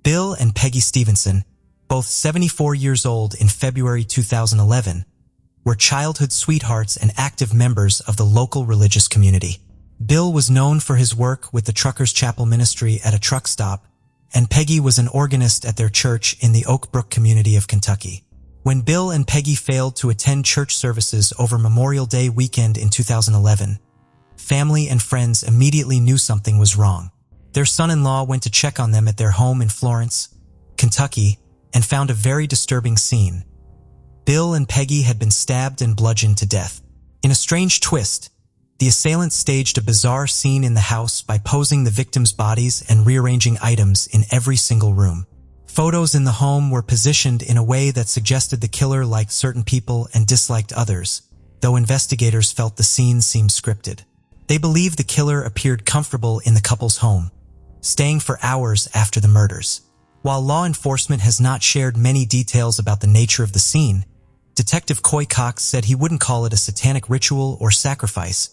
Bill and Peggy Stevenson, both 74 years old in February 2011, were childhood sweethearts and active members of the local religious community. Bill was known for his work with the Truckers' Chapel ministry at a truck stop, and Peggy was an organist at their church in the Oak Brook community of Kentucky. When Bill and Peggy failed to attend church services over Memorial Day weekend in 2011, family and friends immediately knew something was wrong. Their son-in-law went to check on them at their home in Florence, Kentucky, and found a very disturbing scene. Bill and Peggy had been stabbed and bludgeoned to death. In a strange twist, the assailants staged a bizarre scene in the house by posing the victims' bodies and rearranging items in every single room. Photos in the home were positioned in a way that suggested the killer liked certain people and disliked others, though investigators felt the scene seemed scripted. They believed the killer appeared comfortable in the couple's home, staying for hours after the murders. While law enforcement has not shared many details about the nature of the scene, Detective Coy Cox said he wouldn't call it a satanic ritual or sacrifice,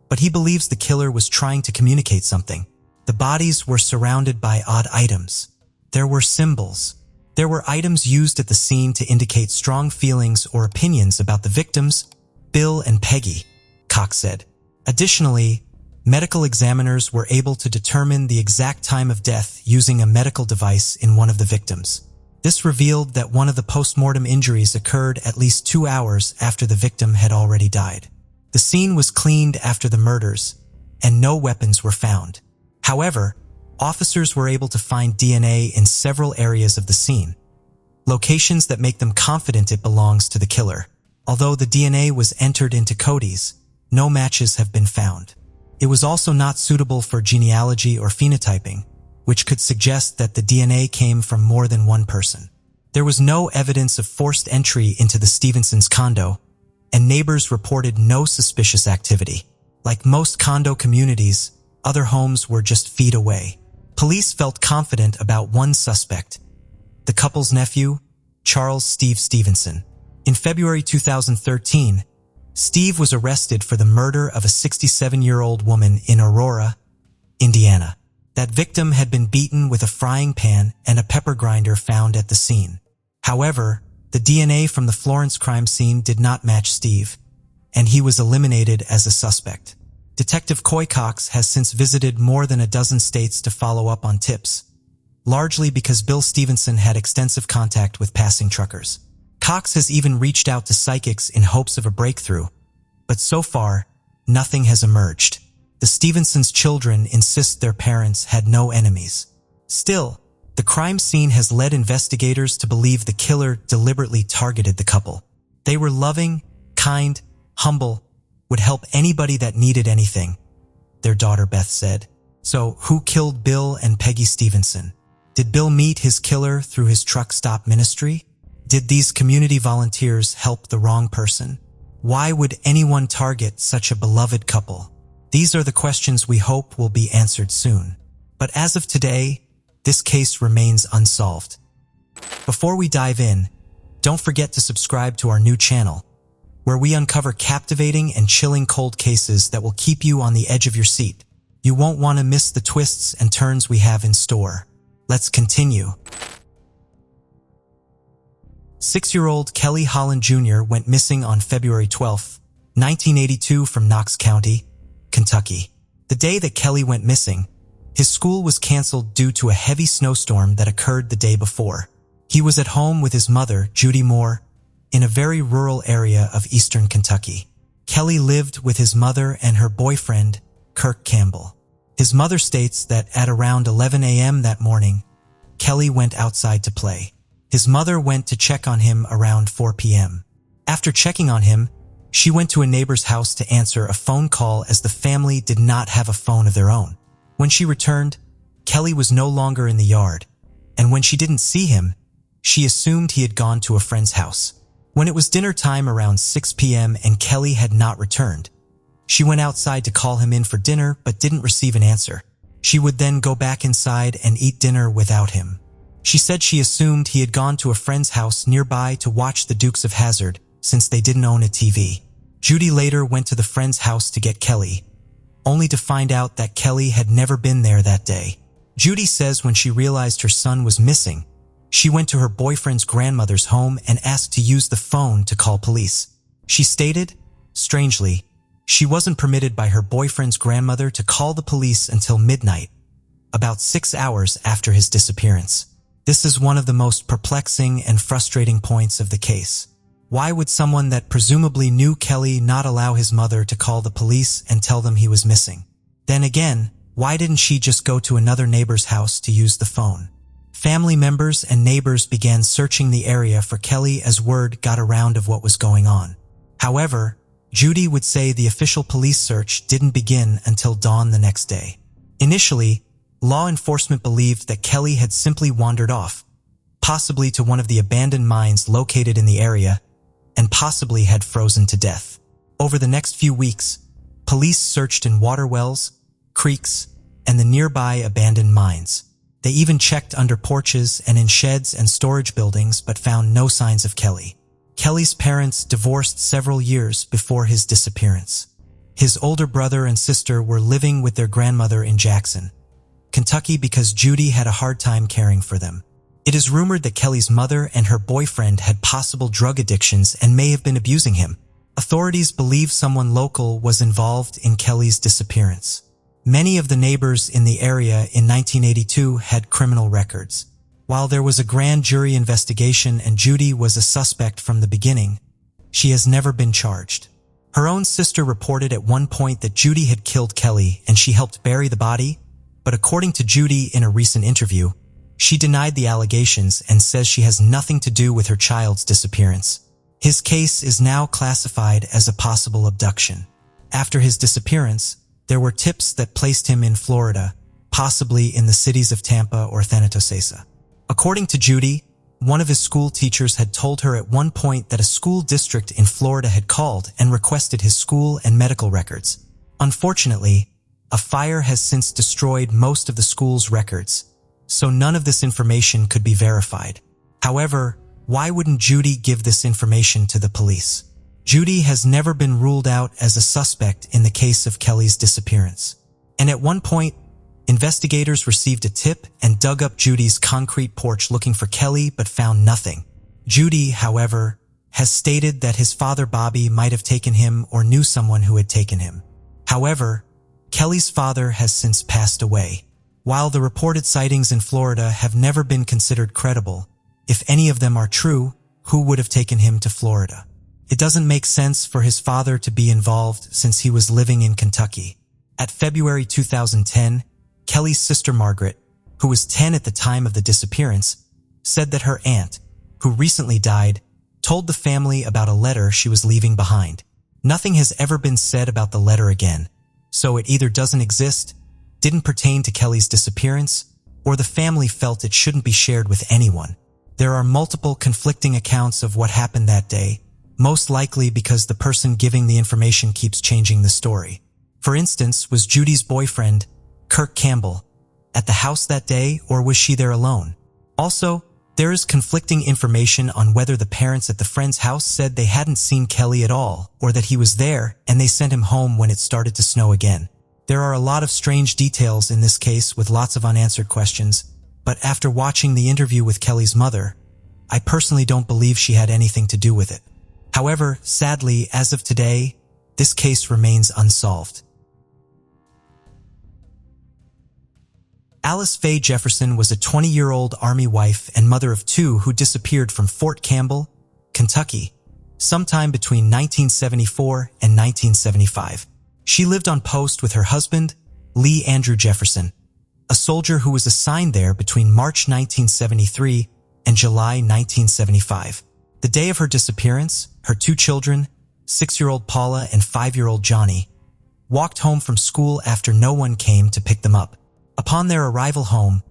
but he believes the killer was trying to communicate something. The bodies were surrounded by odd items. There were symbols. There were items used at the scene to indicate strong feelings or opinions about the victims, Bill and Peggy, Cox said. Additionally, medical examiners were able to determine the exact time of death using a medical device in one of the victims. This revealed that one of the post-mortem injuries occurred at least 2 hours after the victim had already died. The scene was cleaned after the murders, and no weapons were found. However, officers were able to find DNA in several areas of the scene, locations that make them confident it belongs to the killer. Although the DNA was entered into Cody's, no matches have been found. It was also not suitable for genealogy or phenotyping, which could suggest that the DNA came from more than one person. There was no evidence of forced entry into the Stevensons' condo, and neighbors reported no suspicious activity. Like most condo communities, other homes were just feet away. Police felt confident about one suspect, the couple's nephew, Charles Steve Stevenson. In February 2013, Steve was arrested for the murder of a 67-year-old woman in Aurora, Indiana. That victim had been beaten with a frying pan and a pepper grinder found at the scene. However, the DNA from the Florence crime scene did not match Steve, and he was eliminated as a suspect. Detective Coy Cox has since visited more than a dozen states to follow up on tips, largely because Bill Stevenson had extensive contact with passing truckers. Cox has even reached out to psychics in hopes of a breakthrough, but so far, nothing has emerged. The Stevensons' children insist their parents had no enemies. Still, the crime scene has led investigators to believe the killer deliberately targeted the couple. They were loving, kind, humble, would help anybody that needed anything, their daughter Beth said. So, who killed Bill and Peggy Stevenson? Did Bill meet his killer through his truck stop ministry? Did these community volunteers help the wrong person? Why would anyone target such a beloved couple? These are the questions we hope will be answered soon. But as of today, this case remains unsolved. Before we dive in, don't forget to subscribe to our new channel, where we uncover captivating and chilling cold cases that will keep you on the edge of your seat. You won't want to miss the twists and turns we have in store. Let's continue. 6-year-old Kelly Holland Jr. went missing on February 12, 1982 from Knox County, Kentucky. The day that Kelly went missing, his school was canceled due to a heavy snowstorm that occurred the day before. He was at home with his mother, Judy Moore, in a very rural area of eastern Kentucky. Kelly lived with his mother and her boyfriend, Kirk Campbell. His mother states that at around 11 a.m. that morning, Kelly went outside to play. His mother went to check on him around 4 p.m. After checking on him, she went to a neighbor's house to answer a phone call as the family did not have a phone of their own. When she returned, Kelly was no longer in the yard, and when she didn't see him, she assumed he had gone to a friend's house. When it was dinner time around 6 p.m. and Kelly had not returned, she went outside to call him in for dinner but didn't receive an answer. She would then go back inside and eat dinner without him. She said she assumed he had gone to a friend's house nearby to watch the Dukes of Hazzard since they didn't own a TV. Judy later went to the friend's house to get Kelly, only to find out that Kelly had never been there that day. Judy says when she realized her son was missing, she went to her boyfriend's grandmother's home and asked to use the phone to call police. She stated, strangely, she wasn't permitted by her boyfriend's grandmother to call the police until midnight, about 6 hours after his disappearance. This is one of the most perplexing and frustrating points of the case. Why would someone that presumably knew Kelly not allow his mother to call the police and tell them he was missing? Then again, why didn't she just go to another neighbor's house to use the phone? Family members and neighbors began searching the area for Kelly as word got around of what was going on. However, Judy would say the official police search didn't begin until dawn the next day. Initially, law enforcement believed that Kelly had simply wandered off, possibly to one of the abandoned mines located in the area, and possibly had frozen to death. Over the next few weeks, police searched in water wells, creeks, and the nearby abandoned mines. They even checked under porches and in sheds and storage buildings but found no signs of Kelly. Kelly's parents divorced several years before his disappearance. His older brother and sister were living with their grandmother in Jackson, Kentucky because Judy had a hard time caring for them. It is rumored that Kelly's mother and her boyfriend had possible drug addictions and may have been abusing him. Authorities believe someone local was involved in Kelly's disappearance. Many of the neighbors in the area in 1982 had criminal records. While there was a grand jury investigation and Judy was a suspect from the beginning, she has never been charged. Her own sister reported at one point that Judy had killed Kelly and she helped bury the body, but according to Judy in a recent interview, she denied the allegations and says she has nothing to do with her child's disappearance. His case is now classified as a possible abduction. After his disappearance, there were tips that placed him in Florida, possibly in the cities of Tampa or Thanatosasa. According to Judy, one of his school teachers had told her at one point that a school district in Florida had called and requested his school and medical records. Unfortunately, a fire has since destroyed most of the school's records, so none of this information could be verified. However, why wouldn't Judy give this information to the police? Judy has never been ruled out as a suspect in the case of Kelly's disappearance. And at one point, investigators received a tip and dug up Judy's concrete porch looking for Kelly but found nothing. Judy, however, has stated that his father Bobby might have taken him or knew someone who had taken him. However, Kelly's father has since passed away. While the reported sightings in Florida have never been considered credible, if any of them are true, who would have taken him to Florida? It doesn't make sense for his father to be involved since he was living in Kentucky. At February 2010, Kelly's sister Margaret, who was 10 at the time of the disappearance, said that her aunt, who recently died, told the family about a letter she was leaving behind. Nothing has ever been said about the letter again, so it either doesn't exist, didn't pertain to Kelly's disappearance, or the family felt it shouldn't be shared with anyone. There are multiple conflicting accounts of what happened that day, most likely because the person giving the information keeps changing the story. For instance, was Judy's boyfriend, Kirk Campbell, at the house that day, or was she there alone? Also, there is conflicting information on whether the parents at the friend's house said they hadn't seen Kelly at all, or that he was there and they sent him home when it started to snow again. There are a lot of strange details in this case with lots of unanswered questions, but after watching the interview with Kelly's mother, I personally don't believe she had anything to do with it. However, sadly, as of today, this case remains unsolved. Alice Faye Jefferson was a 20-year-old Army wife and mother of two who disappeared from Fort Campbell, Kentucky, sometime between 1974 and 1975. She lived on post with her husband, Lee Andrew Jefferson, a soldier who was assigned there between March 1973 and July 1975. The day of her disappearance, her two children, 6-year-old Paula and 5-year-old Johnny, walked home from school after no one came to pick them up. Upon their arrival home,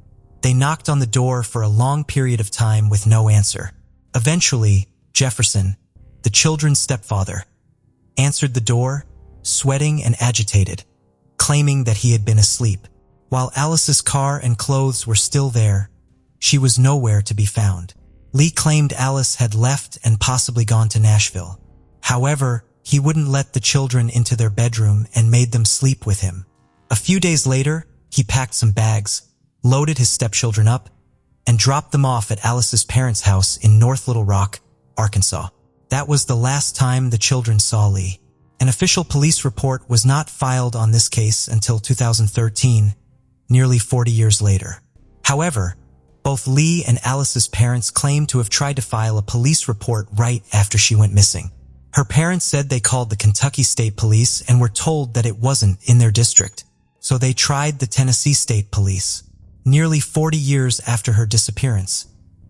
they knocked on the door for a long period of time with no answer. Eventually, Jefferson, the children's stepfather, answered the door, sweating and agitated, claiming that he had been asleep. While Alice's car and clothes were still there, she was nowhere to be found. Lee claimed Alice had left and possibly gone to Nashville. However, he wouldn't let the children into their bedroom and made them sleep with him. A few days later, he packed some bags, loaded his stepchildren up, and dropped them off at Alice's parents' house in North Little Rock, Arkansas. That was the last time the children saw Lee. An official police report was not filed on this case until 2013, nearly 40 years later. However, both Lee and Alice's parents claimed to have tried to file a police report right after she went missing. Her parents said they called the Kentucky State Police and were told that it wasn't in their district, so they tried the Tennessee State Police. Nearly 40 years after her disappearance,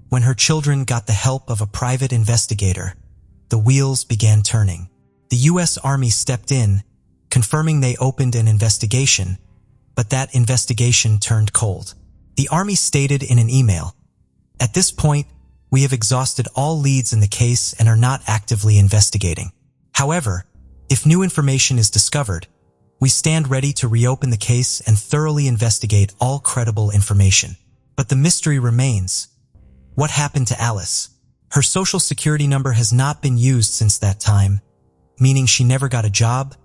when her children got the help of a private investigator, the wheels began turning. The U.S. Army stepped in, confirming they opened an investigation, but that investigation turned cold. The Army stated in an email, "At this point, we have exhausted all leads in the case and are not actively investigating. However, if new information is discovered, we stand ready to reopen the case and thoroughly investigate all credible information." But the mystery remains. What happened to Alice? Her social security number has not been used since that time, meaning she never got a job,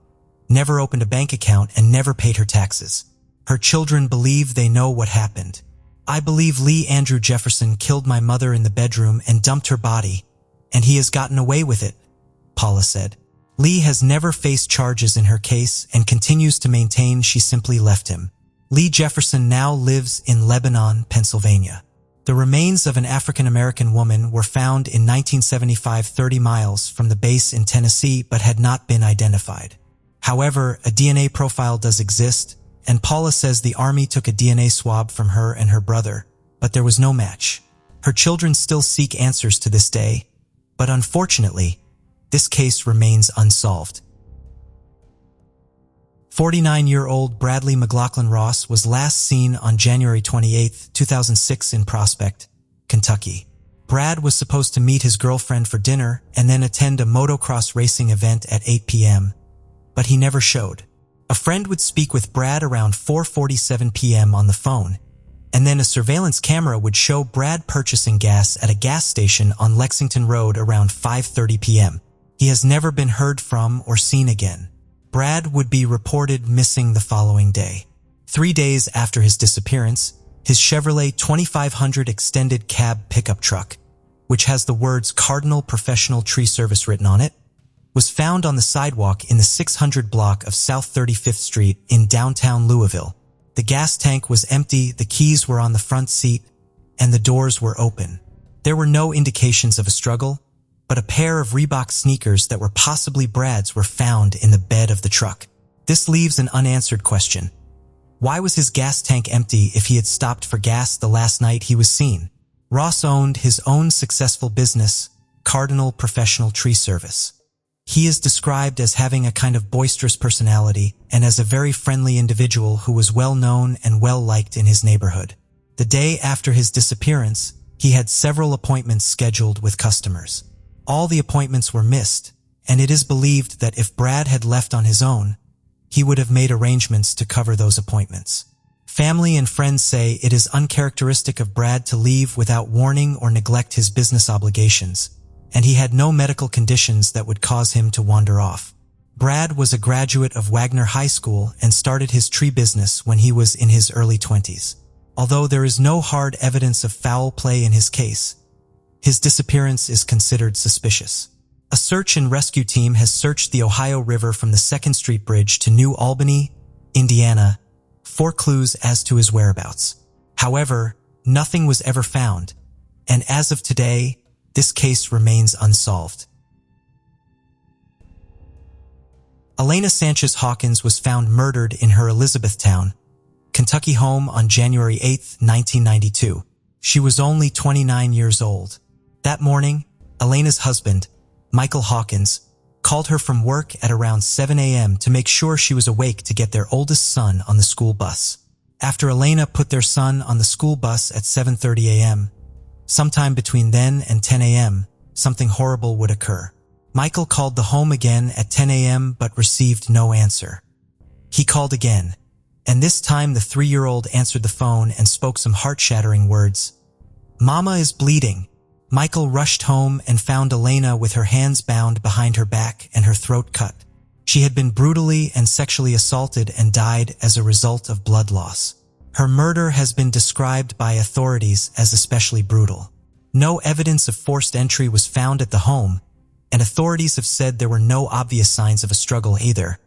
never opened a bank account, and never paid her taxes. Her children believe they know what happened. "I believe Lee Andrew Jefferson killed my mother in the bedroom and dumped her body, and he has gotten away with it," Paula said. Lee has never faced charges in her case and continues to maintain she simply left him. Lee Jefferson now lives in Lebanon, Pennsylvania. The remains of an African-American woman were found in 1975, 30 miles from the base in Tennessee, but had not been identified. However, a DNA profile does exist, and Paula says the Army took a DNA swab from her and her brother, but there was no match. Her children still seek answers to this day, but unfortunately, this case remains unsolved. 49-year-old Bradley McLaughlin Ross was last seen on January 28, 2006 in Prospect, Kentucky. Brad was supposed to meet his girlfriend for dinner and then attend a motocross racing event at 8 p.m., but he never showed. A friend would speak with Brad around 4:47 p.m. on the phone, and then a surveillance camera would show Brad purchasing gas at a gas station on Lexington Road around 5:30 p.m. He has never been heard from or seen again. Brad would be reported missing the following day. 3 days after his disappearance, his Chevrolet 2500 extended cab pickup truck, which has the words Cardinal Professional Tree Service written on it, was found on the sidewalk in the 600 block of South 35th Street in downtown Louisville. The gas tank was empty, the keys were on the front seat, and the doors were open. There were no indications of a struggle, but a pair of Reebok sneakers that were possibly Brad's were found in the bed of the truck. This leaves an unanswered question. Why was his gas tank empty if he had stopped for gas the last night he was seen? Ross owned his own successful business, Cardinal Professional Tree Service. He is described as having a kind of boisterous personality and as a very friendly individual who was well known and well liked in his neighborhood. The day after his disappearance, he had several appointments scheduled with customers. All the appointments were missed, and it is believed that if Brad had left on his own, he would have made arrangements to cover those appointments. Family and friends say it is uncharacteristic of Brad to leave without warning or neglect his business obligations, and he had no medical conditions that would cause him to wander off. Brad was a graduate of Wagner High School and started his tree business when he was in his early 20s. Although there is no hard evidence of foul play in his case, his disappearance is considered suspicious. A search and rescue team has searched the Ohio River from the 2nd Street Bridge to New Albany, Indiana, for clues as to his whereabouts. However, nothing was ever found, and as of today, this case remains unsolved. Elena Sanchez Hawkins was found murdered in her Elizabethtown, Kentucky home on January 8, 1992. She was only 29 years old. That morning, Elena's husband, Michael Hawkins, called her from work at around 7 a.m. to make sure she was awake to get their oldest son on the school bus. After Elena put their son on the school bus at 7:30 a.m., sometime between then and 10 a.m., something horrible would occur. Michael called the home again at 10 a.m. but received no answer. He called again, and this time the 3-year-old answered the phone and spoke some heart-shattering words. "Mama is bleeding." Michael rushed home and found Elena with her hands bound behind her back and her throat cut. She had been brutally and sexually assaulted and died as a result of blood loss. Her murder has been described by authorities as especially brutal. No evidence of forced entry was found at the home, and authorities have said there were no obvious signs of a struggle either,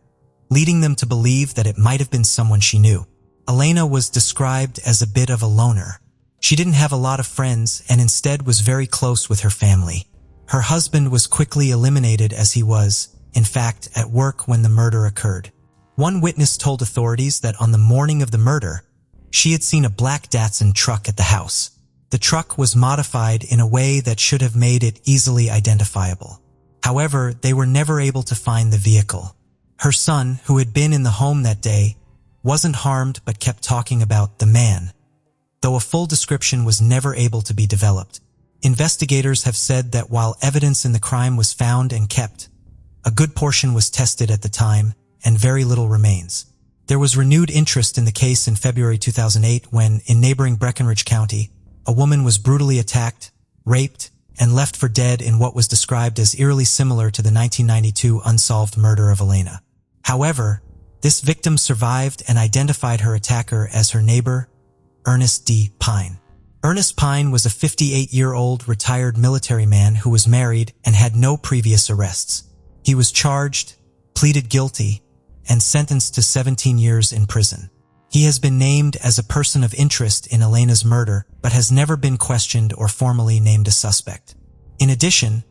leading them to believe that it might have been someone she knew. Elena was described as a bit of a loner. She didn't have a lot of friends and instead was very close with her family. Her husband was quickly eliminated as he was, in fact, at work when the murder occurred. One witness told authorities that on the morning of the murder, she had seen a black Datsun truck at the house. The truck was modified in a way that should have made it easily identifiable. However, they were never able to find the vehicle. Her son, who had been in the home that day, wasn't harmed but kept talking about the man, though a full description was never able to be developed. Investigators have said that while evidence in the crime was found and kept, a good portion was tested at the time, and very little remains. There was renewed interest in the case in February 2008 when, in neighboring Breckinridge County, a woman was brutally attacked, raped, and left for dead in what was described as eerily similar to the 1992 unsolved murder of Elena. However, this victim survived and identified her attacker as her neighbor, Ernest D. Pine. Ernest Pine was a 58-year-old retired military man who was married and had no previous arrests. He was charged, pleaded guilty, and sentenced to 17 years in prison. He has been named as a person of interest in Elena's murder, but has never been questioned or formally named a suspect. In addition,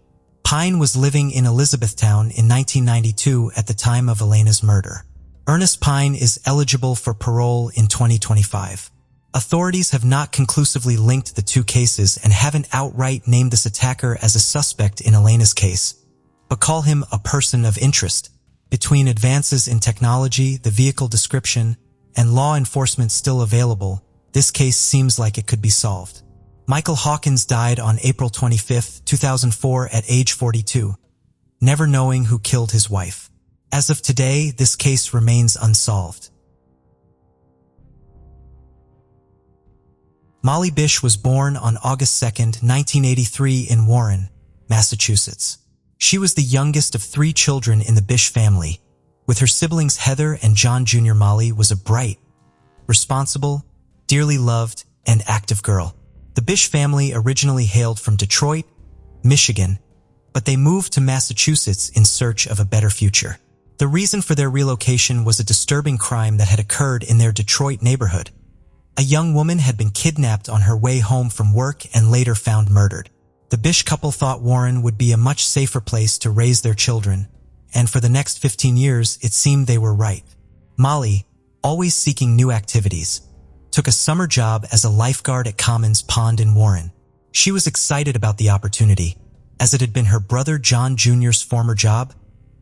Pine was living in Elizabethtown in 1992 at the time of Elena's murder. Ernest Pine is eligible for parole in 2025. Authorities have not conclusively linked the two cases and haven't outright named this attacker as a suspect in Elena's case, but call him a person of interest. Between advances in technology, the vehicle description, and law enforcement still available, this case seems like it could be solved. Michael Hawkins died on April 25, 2004 at age 42, never knowing who killed his wife. As of today, this case remains unsolved. Molly Bish was born on August 2, 1983 in Warren, Massachusetts. She was the youngest of 3 children in the Bish family. With her siblings Heather and John Jr., Molly was a bright, responsible, dearly loved, and active girl. The Bish family originally hailed from Detroit, Michigan, but they moved to Massachusetts in search of a better future. The reason for their relocation was a disturbing crime that had occurred in their Detroit neighborhood. A young woman had been kidnapped on her way home from work and later found murdered. The Bish couple thought Warren would be a much safer place to raise their children, and for the next 15 years it seemed they were right. Molly, always seeking new activities, took a summer job as a lifeguard at Commons Pond in Warren. She was excited about the opportunity, as it had been her brother John Jr.'s former job,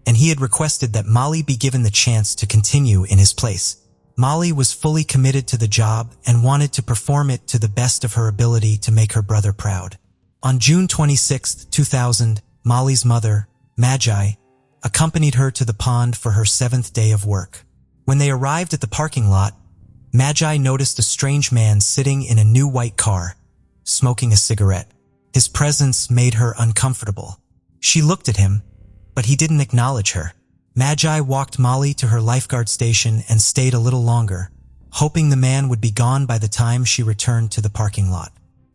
and he had requested that Molly be given the chance to continue in his place. Molly was fully committed to the job and wanted to perform it to the best of her ability to make her brother proud. On June 26, 2000, Molly's mother, Magi, accompanied her to the pond for her 7th day of work. When they arrived at the parking lot, Magi noticed a strange man sitting in a new white car, smoking a cigarette. His presence made her uncomfortable. She looked at him, but he didn't acknowledge her. Magi walked Molly to her lifeguard station and stayed a little longer, hoping the man would be gone by the time she returned to the parking lot.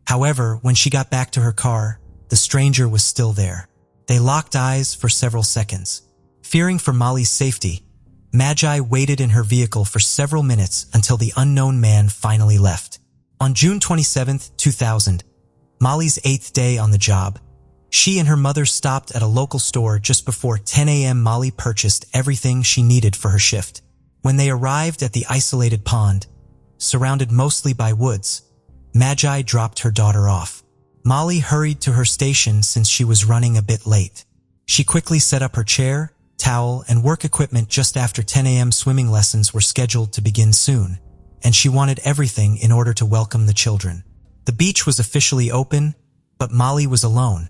However, when she got back to her car, the stranger was still there. They locked eyes for several seconds. Fearing for Molly's safety, Magi waited in her vehicle for several minutes until the unknown man finally left. On June 27, 2000, Molly's 8th day on the job, she and her mother stopped at a local store just before 10 a.m. Molly purchased everything she needed for her shift. When they arrived at the isolated pond, surrounded mostly by woods, Magi dropped her daughter off. Molly hurried to her station since she was running a bit late. She quickly set up her chair, towel, and work equipment just after 10 a.m. swimming lessons were scheduled to begin soon, and she wanted everything in order to welcome the children. The beach was officially open, but Molly was alone.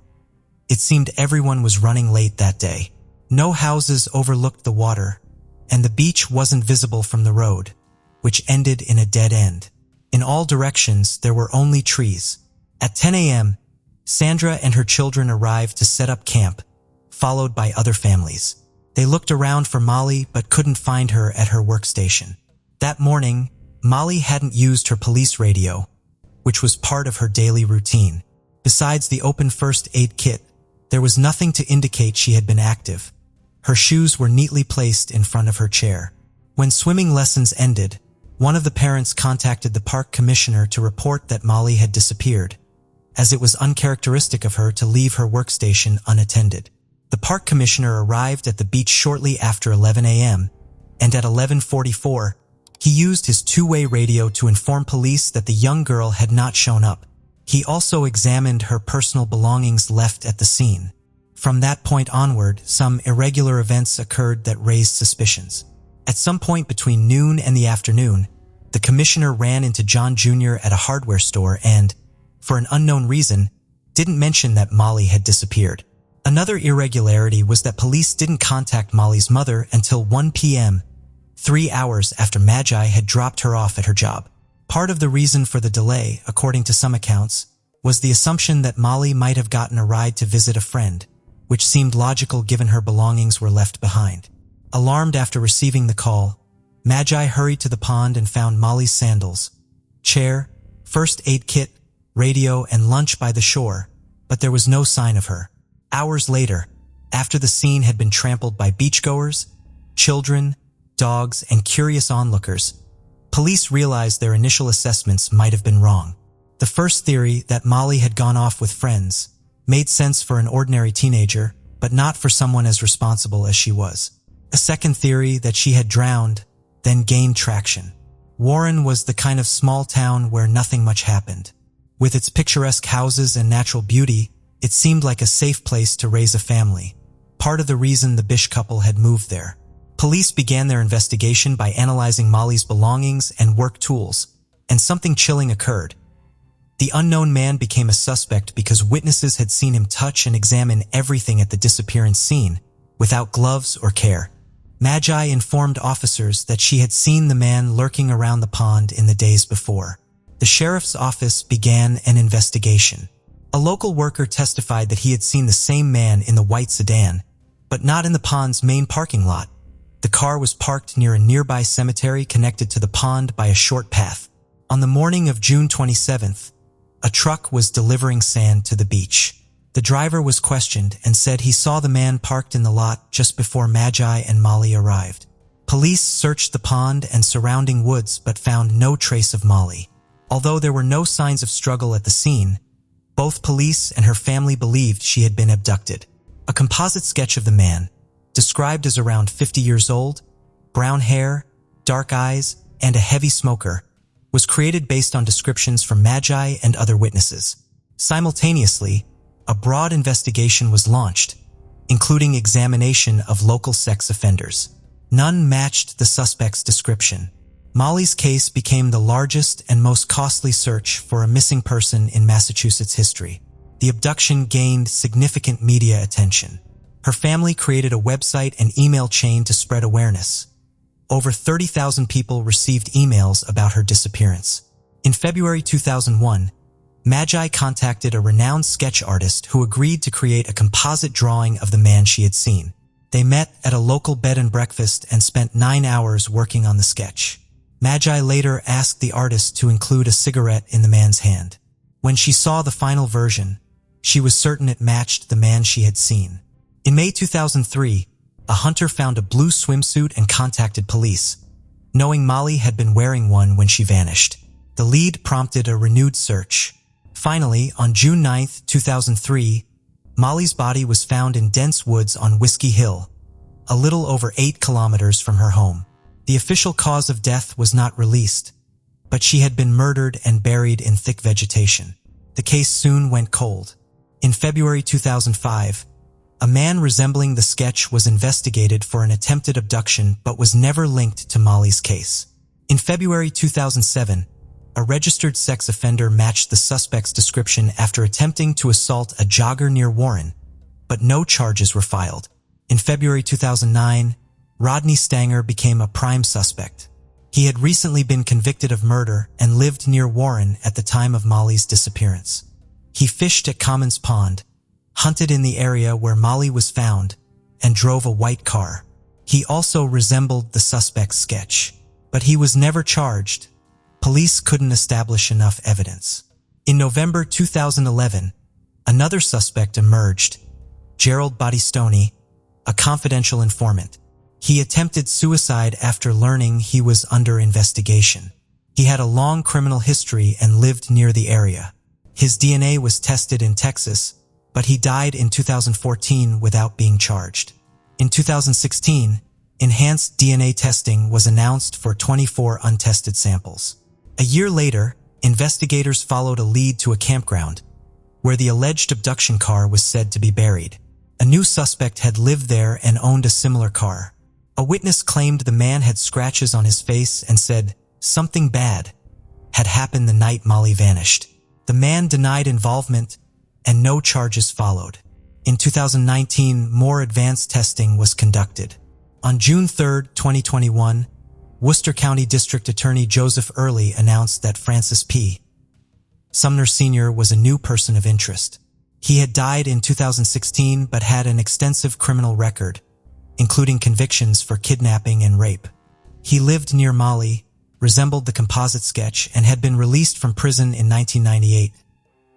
It seemed everyone was running late that day. No houses overlooked the water, and the beach wasn't visible from the road, which ended in a dead end. In all directions, there were only trees. At 10 a.m., Sandra and her children arrived to set up camp, followed by other families. They looked around for Molly but couldn't find her at her workstation. That morning, Molly hadn't used her police radio, which was part of her daily routine. Besides the open first aid kit, there was nothing to indicate she had been active. Her shoes were neatly placed in front of her chair. When swimming lessons ended, one of the parents contacted the park commissioner to report that Molly had disappeared, as it was uncharacteristic of her to leave her workstation unattended. The park commissioner arrived at the beach shortly after 11 a.m., and at 11:44, he used his two-way radio to inform police that the young girl had not shown up. He also examined her personal belongings left at the scene. From that point onward, some irregular events occurred that raised suspicions. At some point between noon and the afternoon, the commissioner ran into John Jr. at a hardware store and, for an unknown reason, didn't mention that Molly had disappeared. Another irregularity was that police didn't contact Molly's mother until 1 p.m., 3 hours after Magi had dropped her off at her job. Part of the reason for the delay, according to some accounts, was the assumption that Molly might have gotten a ride to visit a friend, which seemed logical given her belongings were left behind. Alarmed after receiving the call, Magi hurried to the pond and found Molly's sandals, chair, first aid kit, radio, and lunch by the shore, but there was no sign of her. Hours later, after the scene had been trampled by beachgoers, children, dogs, and curious onlookers, police realized their initial assessments might have been wrong. The first theory, that Molly had gone off with friends, made sense for an ordinary teenager, but not for someone as responsible as she was. A second theory, that she had drowned, then gained traction. Warren was the kind of small town where nothing much happened. With its picturesque houses and natural beauty, it seemed like a safe place to raise a family, part of the reason the Bish couple had moved there. Police began their investigation by analyzing Molly's belongings and work tools, and something chilling occurred. The unknown man became a suspect because witnesses had seen him touch and examine everything at the disappearance scene, without gloves or care. Magi informed officers that she had seen the man lurking around the pond in the days before. The sheriff's office began an investigation. A local worker testified that he had seen the same man in the white sedan, but not in the pond's main parking lot. The car was parked near a nearby cemetery connected to the pond by a short path. On the morning of June 27th, a truck was delivering sand to the beach. The driver was questioned and said he saw the man parked in the lot just before Magi and Molly arrived. Police searched the pond and surrounding woods but found no trace of Molly. Although there were no signs of struggle at the scene, both police and her family believed she had been abducted. A composite sketch of the man, described as around 50 years old, brown hair, dark eyes, and a heavy smoker, was created based on descriptions from Magi and other witnesses. Simultaneously, a broad investigation was launched, including examination of local sex offenders. None matched the suspect's description. Molly's case became the largest and most costly search for a missing person in Massachusetts history. The abduction gained significant media attention. Her family created a website and email chain to spread awareness. Over 30,000 people received emails about her disappearance. In February 2001, Magi contacted a renowned sketch artist who agreed to create a composite drawing of the man she had seen. They met at a local bed and breakfast and spent 9 hours working on the sketch. Magi later asked the artist to include a cigarette in the man's hand. When she saw the final version, she was certain it matched the man she had seen. In May 2003, a hunter found a blue swimsuit and contacted police, knowing Molly had been wearing one when she vanished. The lead prompted a renewed search. Finally, on June 9, 2003, Molly's body was found in dense woods on Whiskey Hill, a little over 8 kilometers from her home. The official cause of death was not released, but she had been murdered and buried in thick vegetation. The case soon went cold. In February 2005, a man resembling the sketch was investigated for an attempted abduction but was never linked to Molly's case. In February 2007, a registered sex offender matched the suspect's description after attempting to assault a jogger near Warren, but no charges were filed. In February 2009, Rodney Stanger became a prime suspect. He had recently been convicted of murder and lived near Warren at the time of Molly's disappearance. He fished at Commons Pond, hunted in the area where Molly was found, and drove a white car. He also resembled the suspect's sketch, but he was never charged, police couldn't establish enough evidence. In November 2011, another suspect emerged, Gerald Battistoni, a confidential informant. He attempted suicide after learning he was under investigation. He had a long criminal history and lived near the area. His DNA was tested in Texas, but he died in 2014 without being charged. In 2016, enhanced DNA testing was announced for 24 untested samples. A year later, investigators followed a lead to a campground, where the alleged abduction car was said to be buried. A new suspect had lived there and owned a similar car. A witness claimed the man had scratches on his face and said something bad had happened the night Molly vanished. The man denied involvement, and no charges followed. In 2019, more advanced testing was conducted. On June 3, 2021, Worcester County District Attorney Joseph Early announced that Francis P. Sumner Sr. was a new person of interest. He had died in 2016 but had an extensive criminal record, including convictions for kidnapping and rape. He lived near Molly, resembled the composite sketch, and had been released from prison in 1998,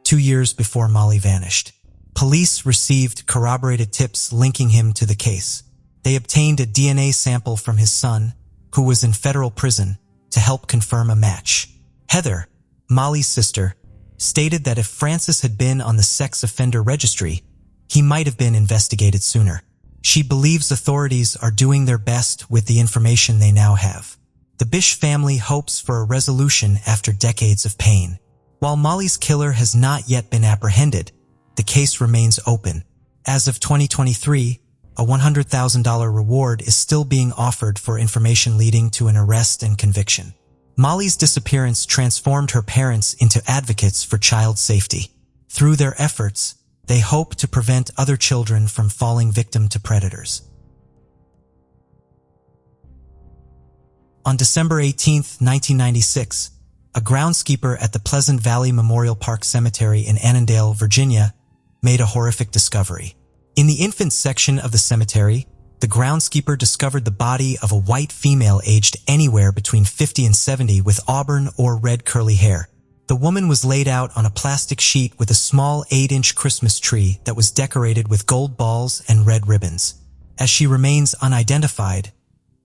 2 years before Molly vanished. Police received corroborated tips linking him to the case. They obtained a DNA sample from his son, who was in federal prison, to help confirm a match. Heather, Molly's sister, stated that if Francis had been on the sex offender registry, he might have been investigated sooner. She believes authorities are doing their best with the information they now have. The Bish family hopes for a resolution after decades of pain. While Molly's killer has not yet been apprehended, the case remains open. As of 2023, a $100,000 reward is still being offered for information leading to an arrest and conviction. Molly's disappearance transformed her parents into advocates for child safety. Through their efforts, they hope to prevent other children from falling victim to predators. On December 18, 1996, a groundskeeper at the Pleasant Valley Memorial Park Cemetery in Annandale, Virginia, made a horrific discovery. In the infants section of the cemetery, the groundskeeper discovered the body of a white female aged anywhere between 50 and 70 with auburn or red curly hair. The woman was laid out on a plastic sheet with a small 8-inch Christmas tree that was decorated with gold balls and red ribbons. As she remains unidentified,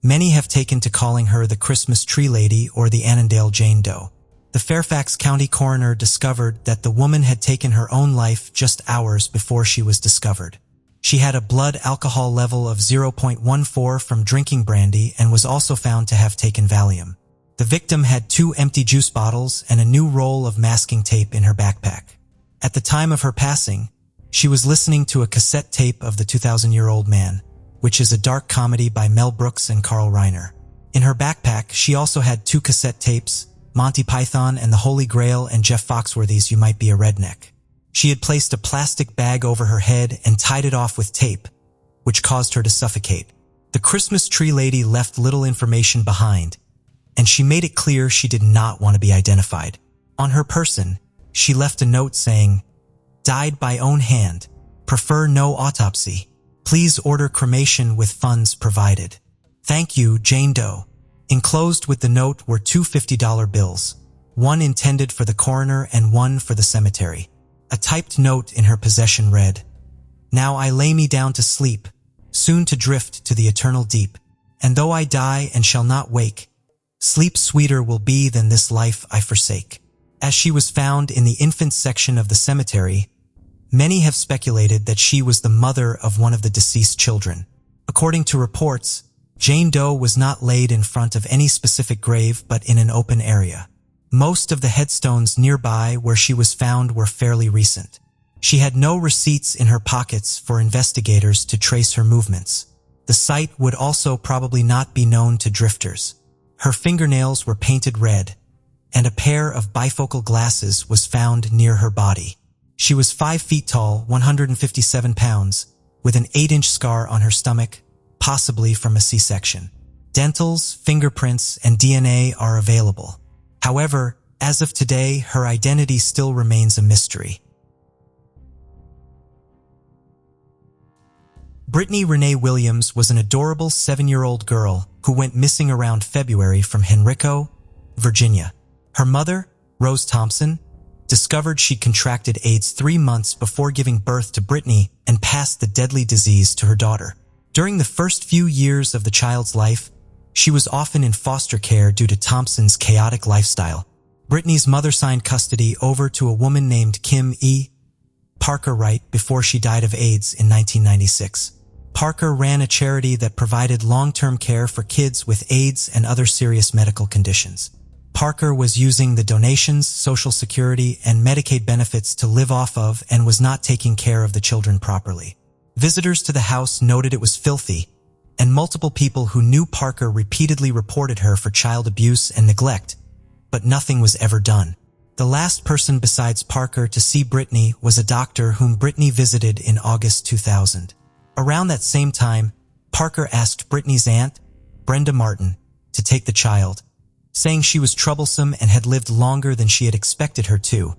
many have taken to calling her the Christmas Tree Lady or the Annandale Jane Doe. The Fairfax County coroner discovered that the woman had taken her own life just hours before she was discovered. She had a blood alcohol level of 0.14 from drinking brandy and was also found to have taken Valium. The victim had 2 empty juice bottles and a new roll of masking tape in her backpack. At the time of her passing, she was listening to a cassette tape of The 2,000-Year-Old Man, which is a dark comedy by Mel Brooks and Carl Reiner. In her backpack, she also had 2 cassette tapes, Monty Python and the Holy Grail and Jeff Foxworthy's You Might Be a Redneck. She had placed a plastic bag over her head and tied it off with tape, which caused her to suffocate. The Christmas Tree Lady left little information behind, and she made it clear she did not want to be identified. On her person, she left a note saying, "Died by own hand. Prefer no autopsy. Please order cremation with funds provided. Thank you, Jane Doe." Enclosed with the note were 2 $50 bills, one intended for the coroner and one for the cemetery. A typed note in her possession read, "Now I lay me down to sleep, soon to drift to the eternal deep. And though I die and shall not wake, sleep sweeter will be than this life I forsake." As she was found in the infant section of the cemetery, many have speculated that she was the mother of one of the deceased children. According to reports, Jane Doe was not laid in front of any specific grave but in an open area. Most of the headstones nearby where she was found were fairly recent. She had no receipts in her pockets for investigators to trace her movements. The site would also probably not be known to drifters. Her fingernails were painted red, and a pair of bifocal glasses was found near her body. She was 5 feet tall, 157 pounds, with an 8-inch scar on her stomach, possibly from a C-section. Dentals, fingerprints, and DNA are available. However, as of today, her identity still remains a mystery. Brittany Renee Williams was an adorable 7-year-old girl who went missing around February from Henrico, Virginia. Her mother, Rose Thompson, discovered she contracted AIDS 3 months before giving birth to Brittany and passed the deadly disease to her daughter. During the first few years of the child's life, she was often in foster care due to Thompson's chaotic lifestyle. Brittany's mother signed custody over to a woman named Kim E. Parker Wright before she died of AIDS in 1996. Parker ran a charity that provided long-term care for kids with AIDS and other serious medical conditions. Parker was using the donations, Social Security, and Medicaid benefits to live off of and was not taking care of the children properly. Visitors to the house noted it was filthy, and multiple people who knew Parker repeatedly reported her for child abuse and neglect, but nothing was ever done. The last person besides Parker to see Brittany was a doctor whom Brittany visited in August 2000. Around that same time, Parker asked Brittany's aunt, Brenda Martin, to take the child, saying she was troublesome and had lived longer than she had expected her to,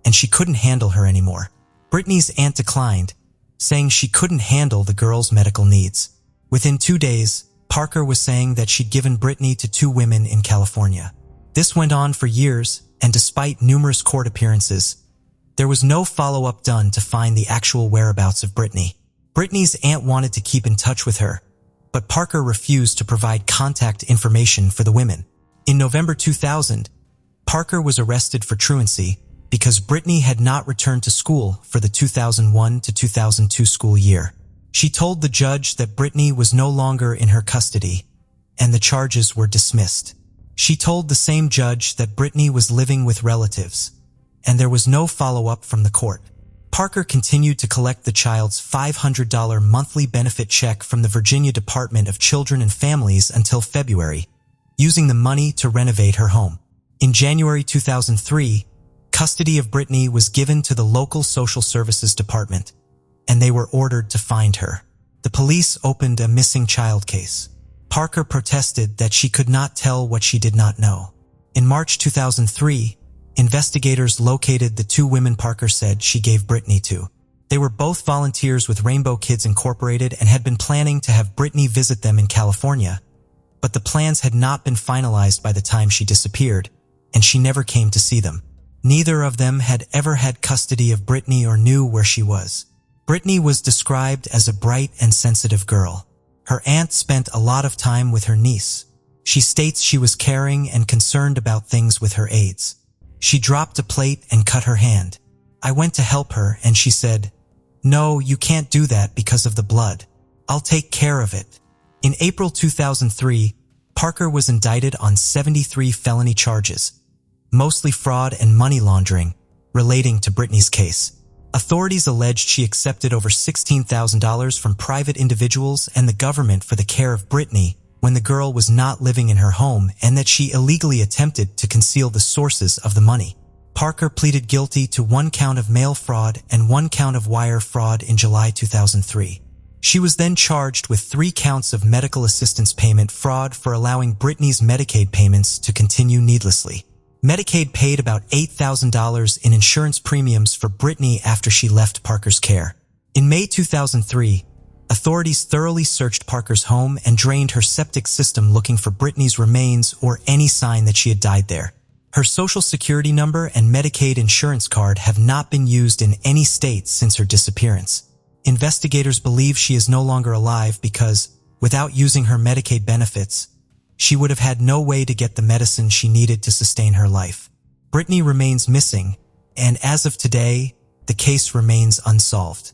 and she couldn't handle her anymore. Brittany's aunt declined, saying she couldn't handle the girl's medical needs. Within 2 days, Parker was saying that she'd given Brittany to 2 women in California. This went on for years, and despite numerous court appearances, there was no follow-up done to find the actual whereabouts of Brittany. Brittany's aunt wanted to keep in touch with her, but Parker refused to provide contact information for the women. In November 2000, Parker was arrested for truancy because Brittany had not returned to school for the 2001 to 2002 school year. She told the judge that Brittany was no longer in her custody, and the charges were dismissed. She told the same judge that Brittany was living with relatives, and there was no follow-up from the court. Parker continued to collect the child's $500 monthly benefit check from the Virginia Department of Children and Families until February, using the money to renovate her home. In January 2003, custody of Brittany was given to the local social services department, and they were ordered to find her. The police opened a missing child case. Parker protested that she could not tell what she did not know. In March 2003, investigators located the 2 women Parker said she gave Brittany to. They were both volunteers with Rainbow Kids Incorporated and had been planning to have Brittany visit them in California, but the plans had not been finalized by the time she disappeared, and she never came to see them. Neither of them had ever had custody of Brittany or knew where she was. Brittany was described as a bright and sensitive girl. Her aunt spent a lot of time with her niece. She states she was caring and concerned about things with her AIDS. She dropped a plate and cut her hand. I went to help her and she said, "No, you can't do that because of the blood. I'll take care of it." In April 2003, Parker was indicted on 73 felony charges, mostly fraud and money laundering, relating to Brittany's case. Authorities alleged she accepted over $16,000 from private individuals and the government for the care of Brittany when the girl was not living in her home, and that she illegally attempted to conceal the sources of the money. Parker pleaded guilty to 1 count of mail fraud and 1 count of wire fraud in July 2003. She was then charged with 3 counts of medical assistance payment fraud for allowing Brittany's Medicaid payments to continue needlessly. Medicaid paid about $8,000 in insurance premiums for Brittany after she left Parker's care. In May 2003, authorities thoroughly searched Parker's home and drained her septic system looking for Brittany's remains or any sign that she had died there. Her Social Security number and Medicaid insurance card have not been used in any state since her disappearance. Investigators believe she is no longer alive because, without using her Medicaid benefits, she would have had no way to get the medicine she needed to sustain her life. Brittany remains missing, and as of today, the case remains unsolved.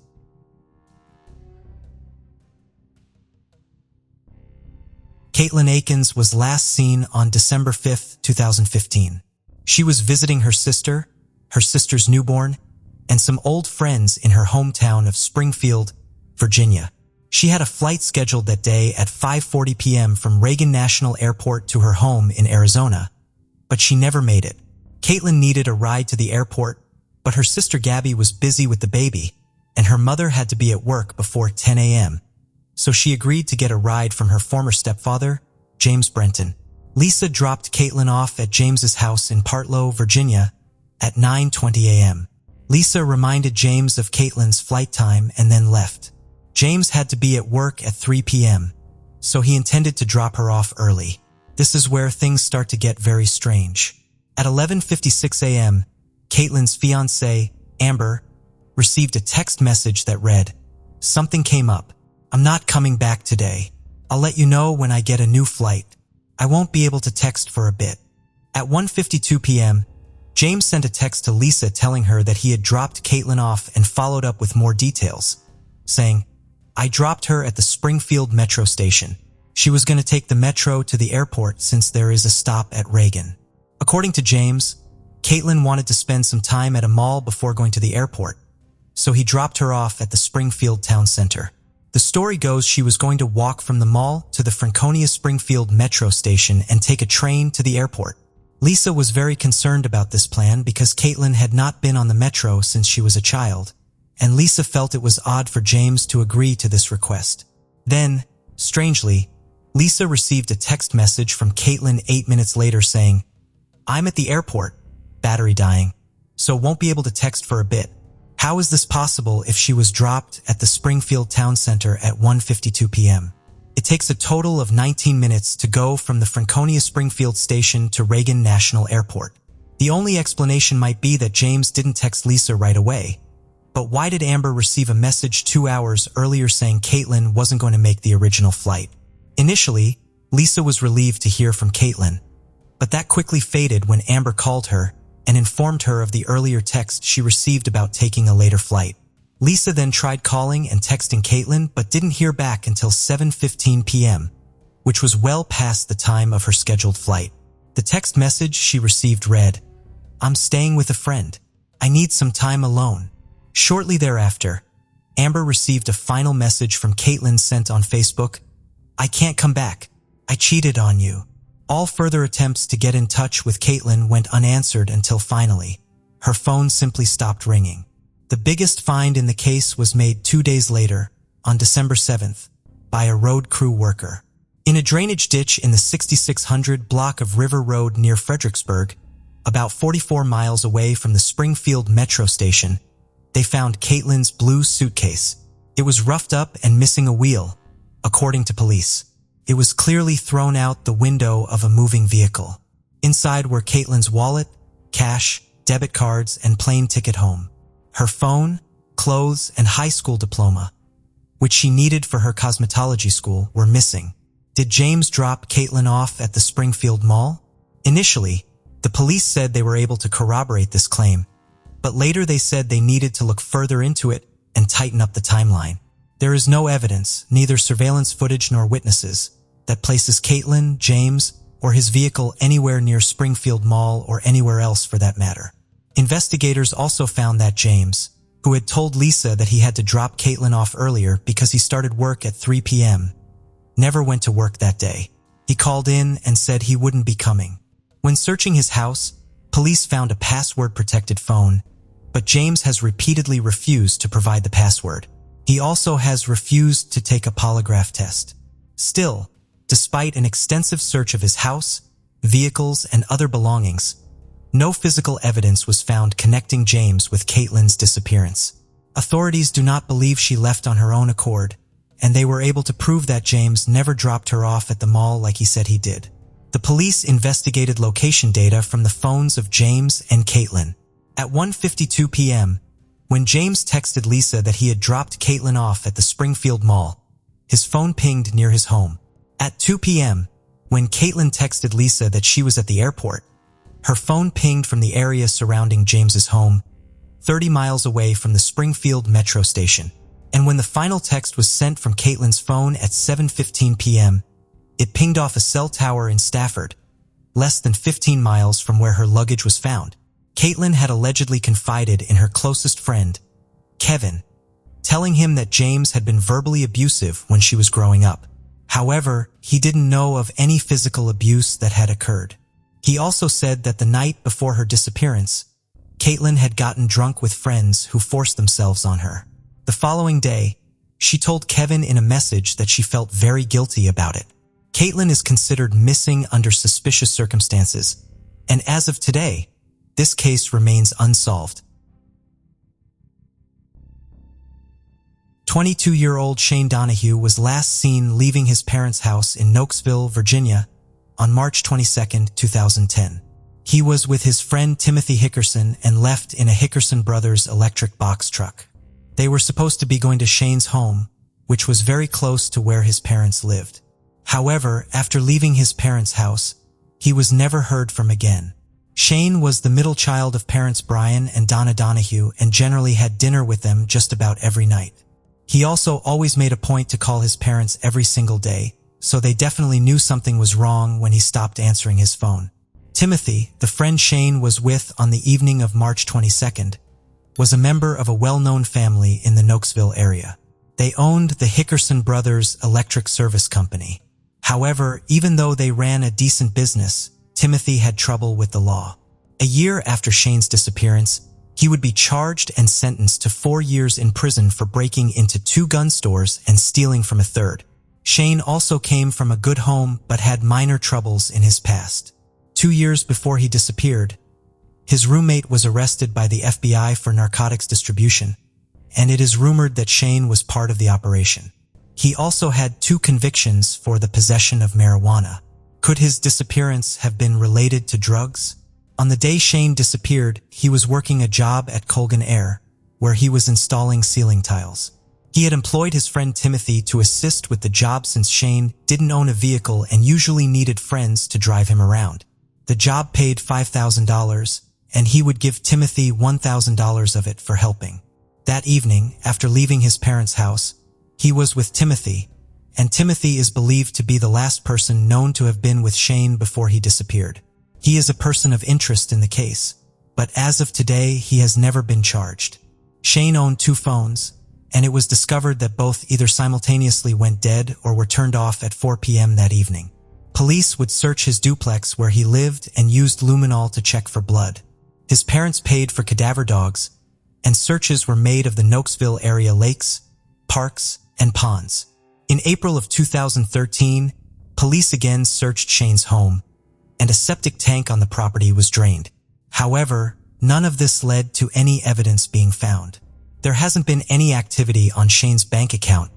Caitlin Akins was last seen on December 5, 2015. She was visiting her sister's newborn, and some old friends in her hometown of Springfield, Virginia. She had a flight scheduled that day at 5:40 p.m. from Reagan National Airport to her home in Arizona, but she never made it. Caitlin needed a ride to the airport, but her sister Gabby was busy with the baby, and her mother had to be at work before 10 a.m., so she agreed to get a ride from her former stepfather, James Brenton. Lisa dropped Caitlin off at James's house in Partlow, Virginia, at 9:20 a.m. Lisa reminded James of Caitlin's flight time and then left. James had to be at work at 3 p.m., so he intended to drop her off early. This is where things start to get very strange. At 11:56 a.m., Caitlin's fiancée, Amber, received a text message that read, "Something came up. I'm not coming back today. I'll let you know when I get a new flight. I won't be able to text for a bit." At 1:52 p.m., James sent a text to Lisa telling her that he had dropped Caitlin off and followed up with more details, saying, "I dropped her at the Springfield metro station. She was going to take the metro to the airport since there is a stop at Reagan." According to James, Caitlin wanted to spend some time at a mall before going to the airport, so he dropped her off at the Springfield town center. The story goes she was going to walk from the mall to the Franconia Springfield metro station and take a train to the airport. Lisa was very concerned about this plan because Caitlin had not been on the metro since she was a child, and Lisa felt it was odd for James to agree to this request. Then, strangely, Lisa received a text message from Caitlin 8 minutes later saying, "I'm at the airport, battery dying, so won't be able to text for a bit." How is this possible if she was dropped at the Springfield town center at 1:52 p.m.? It takes a total of 19 minutes to go from the Franconia Springfield station to Reagan National Airport. The only explanation might be that James didn't text Lisa right away. But why did Amber receive a message 2 hours earlier saying Caitlin wasn't going to make the original flight? Initially, Lisa was relieved to hear from Caitlin, but that quickly faded when Amber called her and informed her of the earlier text she received about taking a later flight. Lisa then tried calling and texting Caitlin but didn't hear back until 7:15 p.m., which was well past the time of her scheduled flight. The text message she received read, "I'm staying with a friend. I need some time alone." Shortly thereafter, Amber received a final message from Caitlin sent on Facebook, "I can't come back. I cheated on you." All further attempts to get in touch with Caitlin went unanswered until finally, her phone simply stopped ringing. The biggest find in the case was made 2 days later, on December 7th, by a road crew worker. In a drainage ditch in the 6600 block of River Road near Fredericksburg, about 44 miles away from the Springfield metro station, they found Caitlin's blue suitcase. It was roughed up and missing a wheel, according to police. It was clearly thrown out the window of a moving vehicle. Inside were Caitlin's wallet, cash, debit cards, and plane ticket home. Her phone, clothes, and high school diploma, which she needed for her cosmetology school, were missing. Did James drop Caitlin off at the Springfield Mall? Initially, the police said they were able to corroborate this claim, but later they said they needed to look further into it and tighten up the timeline. There is no evidence, neither surveillance footage nor witnesses, that places Caitlin, James, or his vehicle anywhere near Springfield Mall or anywhere else for that matter. Investigators also found that James, who had told Lisa that he had to drop Caitlin off earlier because he started work at 3 p.m., never went to work that day. He called in and said he wouldn't be coming. When searching his house, police found a password-protected phone, but James has repeatedly refused to provide the password. He also has refused to take a polygraph test. Still, despite an extensive search of his house, vehicles, and other belongings, no physical evidence was found connecting James with Caitlin's disappearance. Authorities do not believe she left on her own accord, and they were able to prove that James never dropped her off at the mall like he said he did. The police investigated location data from the phones of James and Caitlin. At 1:52 p.m., when James texted Lisa that he had dropped Caitlin off at the Springfield Mall, his phone pinged near his home. At 2 p.m., when Caitlin texted Lisa that she was at the airport, her phone pinged from the area surrounding James's home, 30 miles away from the Springfield metro station. And when the final text was sent from Caitlin's phone at 7:15 p.m., it pinged off a cell tower in Stafford, less than 15 miles from where her luggage was found. Caitlin had allegedly confided in her closest friend, Kevin, telling him that James had been verbally abusive when she was growing up. However, he didn't know of any physical abuse that had occurred. He also said that the night before her disappearance, Caitlin had gotten drunk with friends who forced themselves on her. The following day, she told Kevin in a message that she felt very guilty about it. Caitlin is considered missing under suspicious circumstances, and as of today, this case remains unsolved. 22-year-old Shane Donahue was last seen leaving his parents' house in Nokesville, Virginia, on March 22, 2010. He was with his friend Timothy Hickerson and left in a Hickerson Brothers electric box truck. They were supposed to be going to Shane's home, which was very close to where his parents lived. However, after leaving his parents' house, he was never heard from again. Shane was the middle child of parents Brian and Donna Donahue and generally had dinner with them just about every night. He also always made a point to call his parents every single day, so they definitely knew something was wrong when he stopped answering his phone. Timothy, the friend Shane was with on the evening of March 22nd, was a member of a well-known family in the Nokesville area. They owned the Hickerson Brothers Electric Service Company. However, even though they ran a decent business, Timothy had trouble with the law. A year after Shane's disappearance, he would be charged and sentenced to 4 years in prison for breaking into 2 gun stores and stealing from a third. Shane also came from a good home but had minor troubles in his past. 2 years before he disappeared, his roommate was arrested by the FBI for narcotics distribution, and it is rumored that Shane was part of the operation. He also had 2 convictions for the possession of marijuana. Could his disappearance have been related to drugs? On the day Shane disappeared, he was working a job at Colgan Air, where he was installing ceiling tiles. He had employed his friend Timothy to assist with the job since Shane didn't own a vehicle and usually needed friends to drive him around. The job paid $5,000, and he would give Timothy $1,000 of it for helping. That evening, after leaving his parents' house, he was with Timothy, and Timothy is believed to be the last person known to have been with Shane before he disappeared. He is a person of interest in the case, but as of today, he has never been charged. Shane owned 2 phones, and it was discovered that both either simultaneously went dead or were turned off at 4 p.m. that evening. Police would search his duplex where he lived and used luminol to check for blood. His parents paid for cadaver dogs, and searches were made of the Nokesville area lakes, parks, and ponds. In April of 2013, police again searched Shane's home, and a septic tank on the property was drained. However, none of this led to any evidence being found. There hasn't been any activity on Shane's bank account,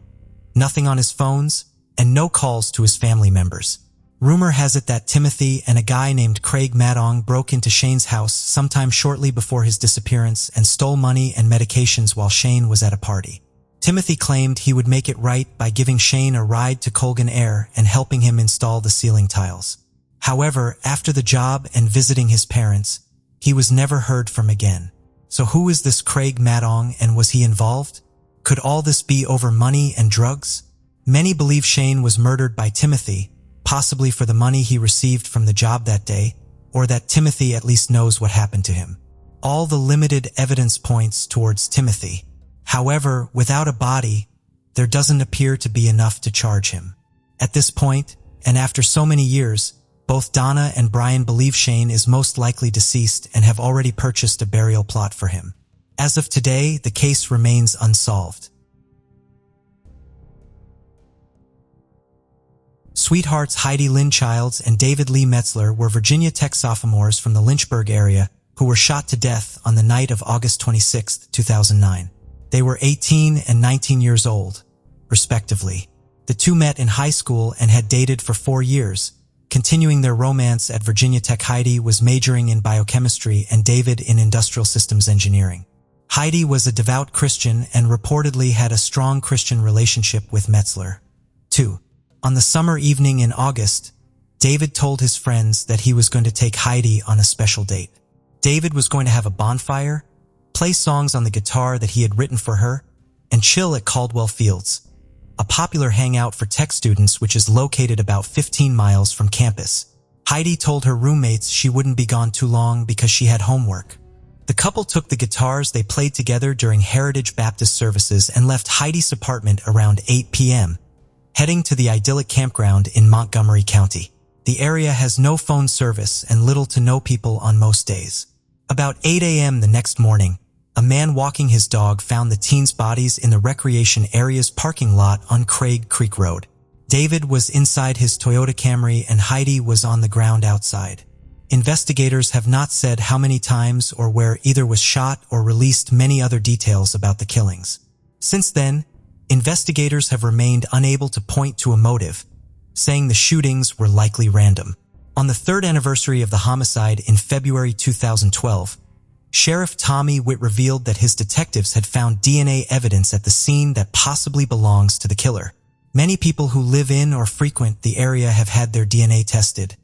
nothing on his phones, and no calls to his family members. Rumor has it that Timothy and a guy named Craig Madong broke into Shane's house sometime shortly before his disappearance and stole money and medications while Shane was at a party. Timothy claimed he would make it right by giving Shane a ride to Colgan Air and helping him install the ceiling tiles. However, after the job and visiting his parents, he was never heard from again. So who is this Craig Madong, and was he involved? Could all this be over money and drugs? Many believe Shane was murdered by Timothy, possibly for the money he received from the job that day, or that Timothy at least knows what happened to him. All the limited evidence points towards Timothy. However, without a body, there doesn't appear to be enough to charge him. At this point, and after so many years, both Donna and Brian believe Shane is most likely deceased and have already purchased a burial plot for him. As of today, the case remains unsolved. Sweethearts Heidi Lynn Childs and David Lee Metzler were Virginia Tech sophomores from the Lynchburg area who were shot to death on the night of August 26, 2009. They were 18 and 19 years old, respectively. The two met in high school and had dated for 4 years, continuing their romance at Virginia Tech. Heidi was majoring in biochemistry and David in industrial systems engineering. Heidi was a devout Christian and reportedly had a strong Christian relationship with Metzler. 2. On the summer evening in August, David told his friends that he was going to take Heidi on a special date. David was going to have a bonfire, play songs on the guitar that he had written for her, and chill at Caldwell Fields, a popular hangout for tech students which is located about 15 miles from campus. Heidi told her roommates she wouldn't be gone too long because she had homework. The couple took the guitars they played together during Heritage Baptist services and left Heidi's apartment around 8 p.m., heading to the idyllic campground in Montgomery County. The area has no phone service and little to no people on most days. About 8 a.m. the next morning, a man walking his dog found the teens' bodies in the recreation area's parking lot on Craig Creek Road. David was inside his Toyota Camry and Heidi was on the ground outside. Investigators have not said how many times or where either was shot or released many other details about the killings. Since then, investigators have remained unable to point to a motive, saying the shootings were likely random. On the third anniversary of the homicide in February 2012, Sheriff Tommy Witt revealed that his detectives had found DNA evidence at the scene that possibly belongs to the killer. Many people who live in or frequent the area have had their DNA tested,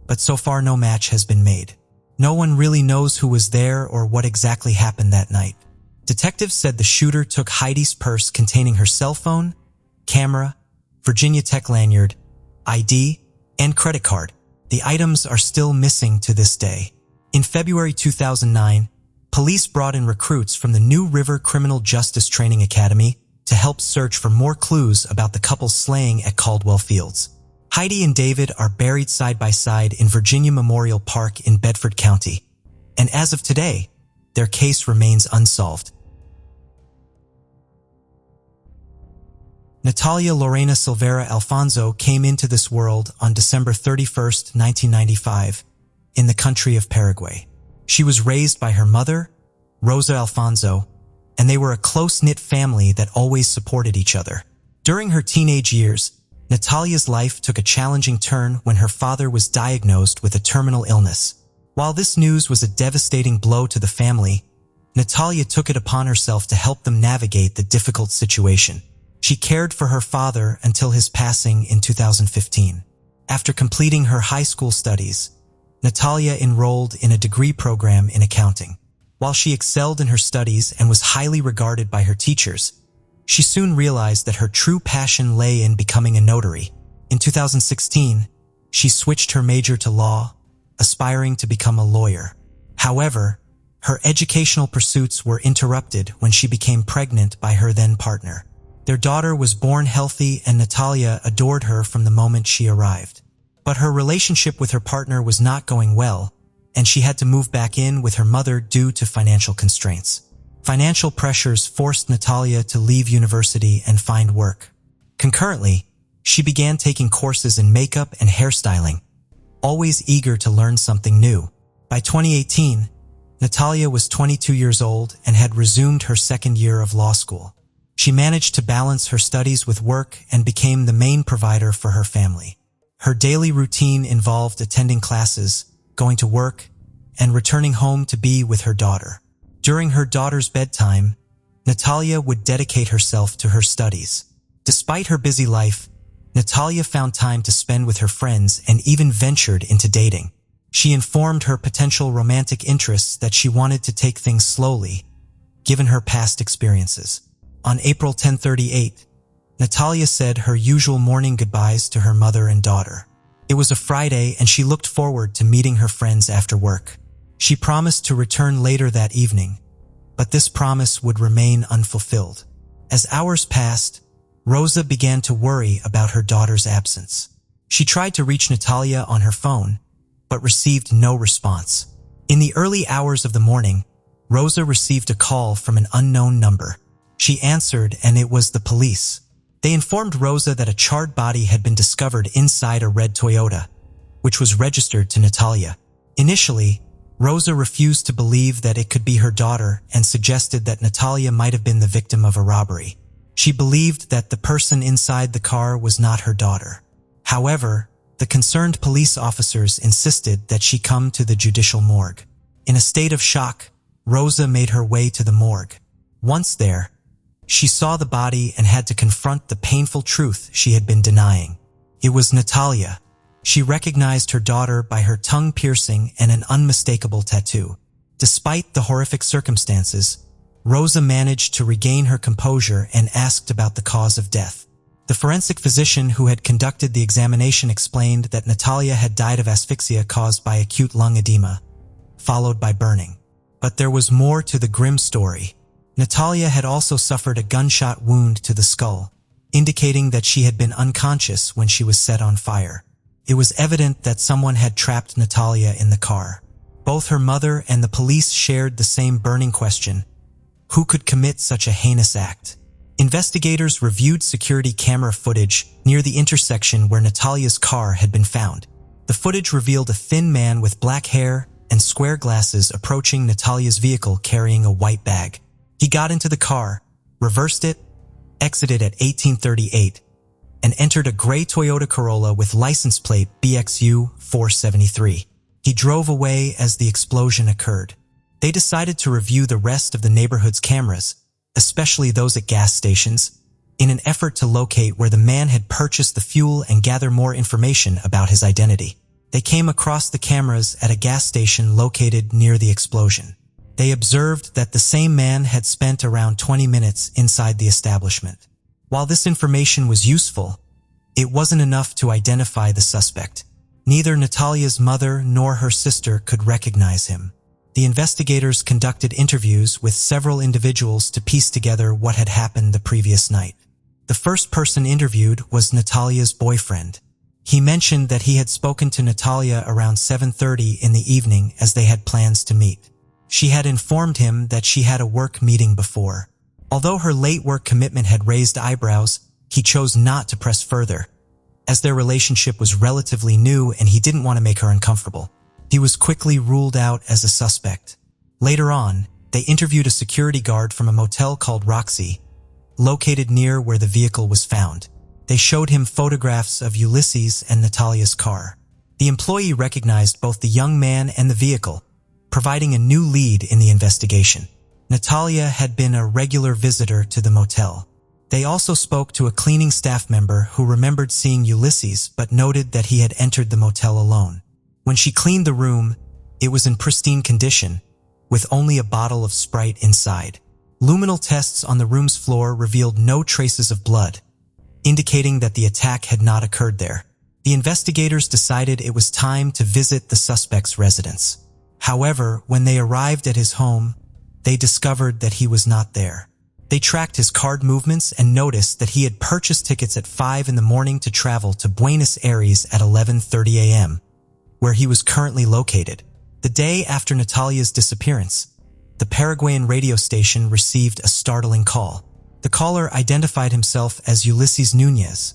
but so far no match has been made. No one really knows who was there or what exactly happened that night. Detectives said the shooter took Heidi's purse containing her cell phone, camera, Virginia Tech lanyard, ID, and credit card. The items are still missing to this day. In February 2009, police brought in recruits from the New River Criminal Justice Training Academy to help search for more clues about the couple's slaying at Caldwell Fields. Heidi and David are buried side by side in Virginia Memorial Park in Bedford County, and as of today, their case remains unsolved. Natalia Lorena Silveira Alfonso came into this world on December 31, 1995, in the country of Paraguay. She was raised by her mother, Rosa Alfonso, and they were a close-knit family that always supported each other. During her teenage years, Natalia's life took a challenging turn when her father was diagnosed with a terminal illness. While this news was a devastating blow to the family, Natalia took it upon herself to help them navigate the difficult situation. She cared for her father until his passing in 2015. After completing her high school studies, Natalia enrolled in a degree program in accounting. While she excelled in her studies and was highly regarded by her teachers, she soon realized that her true passion lay in becoming a notary. In 2016, she switched her major to law, aspiring to become a lawyer. However, her educational pursuits were interrupted when she became pregnant by her then-partner. Their daughter was born healthy and Natalia adored her from the moment she arrived. But her relationship with her partner was not going well, and she had to move back in with her mother due to financial constraints. Financial pressures forced Natalia to leave university and find work. Concurrently, she began taking courses in makeup and hairstyling, always eager to learn something new. By 2018, Natalia was 22 years old and had resumed her second year of law school. She managed to balance her studies with work and became the main provider for her family. Her daily routine involved attending classes, going to work, and returning home to be with her daughter. During her daughter's bedtime, Natalia would dedicate herself to her studies. Despite her busy life, Natalia found time to spend with her friends and even ventured into dating. She informed her potential romantic interests that she wanted to take things slowly, given her past experiences. On April 10/38, Natalia said her usual morning goodbyes to her mother and daughter. It was a Friday and she looked forward to meeting her friends after work. She promised to return later that evening, but this promise would remain unfulfilled. As hours passed, Rosa began to worry about her daughter's absence. She tried to reach Natalia on her phone, but received no response. In the early hours of the morning, Rosa received a call from an unknown number. She answered and it was the police. They informed Rosa that a charred body had been discovered inside a red Toyota, which was registered to Natalia. Initially, Rosa refused to believe that it could be her daughter and suggested that Natalia might have been the victim of a robbery. She believed that the person inside the car was not her daughter. However, the concerned police officers insisted that she come to the judicial morgue. In a state of shock, Rosa made her way to the morgue. Once there, she saw the body and had to confront the painful truth she had been denying. It was Natalia. She recognized her daughter by her tongue piercing and an unmistakable tattoo. Despite the horrific circumstances, Rosa managed to regain her composure and asked about the cause of death. The forensic physician who had conducted the examination explained that Natalia had died of asphyxia caused by acute lung edema, followed by burning. But there was more to the grim story. Natalia had also suffered a gunshot wound to the skull, indicating that she had been unconscious when she was set on fire. It was evident that someone had trapped Natalia in the car. Both her mother and the police shared the same burning question: who could commit such a heinous act? Investigators reviewed security camera footage near the intersection where Natalia's car had been found. The footage revealed a thin man with black hair and square glasses approaching Natalia's vehicle carrying a white bag. He got into the car, reversed it, exited at 1838, and entered a gray Toyota Corolla with license plate BXU 473. He drove away as the explosion occurred. They decided to review the rest of the neighborhood's cameras, especially those at gas stations, in an effort to locate where the man had purchased the fuel and gather more information about his identity. They came across the cameras at a gas station located near the explosion. They observed that the same man had spent around 20 minutes inside the establishment. While this information was useful, it wasn't enough to identify the suspect. Neither Natalia's mother nor her sister could recognize him. The investigators conducted interviews with several individuals to piece together what had happened the previous night. The first person interviewed was Natalia's boyfriend. He mentioned that he had spoken to Natalia around 7:30 in the evening as they had plans to meet. She had informed him that she had a work meeting before. Although her late work commitment had raised eyebrows, he chose not to press further, as their relationship was relatively new and he didn't want to make her uncomfortable. He was quickly ruled out as a suspect. Later on, they interviewed a security guard from a motel called Roxy, located near where the vehicle was found. They showed him photographs of Ulysses and Natalia's car. The employee recognized both the young man and the vehicle, providing a new lead in the investigation. Natalia had been a regular visitor to the motel. They also spoke to a cleaning staff member who remembered seeing Ulysses but noted that he had entered the motel alone. When she cleaned the room, it was in pristine condition, with only a bottle of Sprite inside. Luminal tests on the room's floor revealed no traces of blood, indicating that the attack had not occurred there. The investigators decided it was time to visit the suspect's residence. However, when they arrived at his home, they discovered that he was not there. They tracked his card movements and noticed that he had purchased tickets at 5 in the morning to travel to Buenos Aires at 11:30 a.m., where he was currently located. The day after Natalia's disappearance, the Paraguayan radio station received a startling call. The caller identified himself as Ulysses Núñez,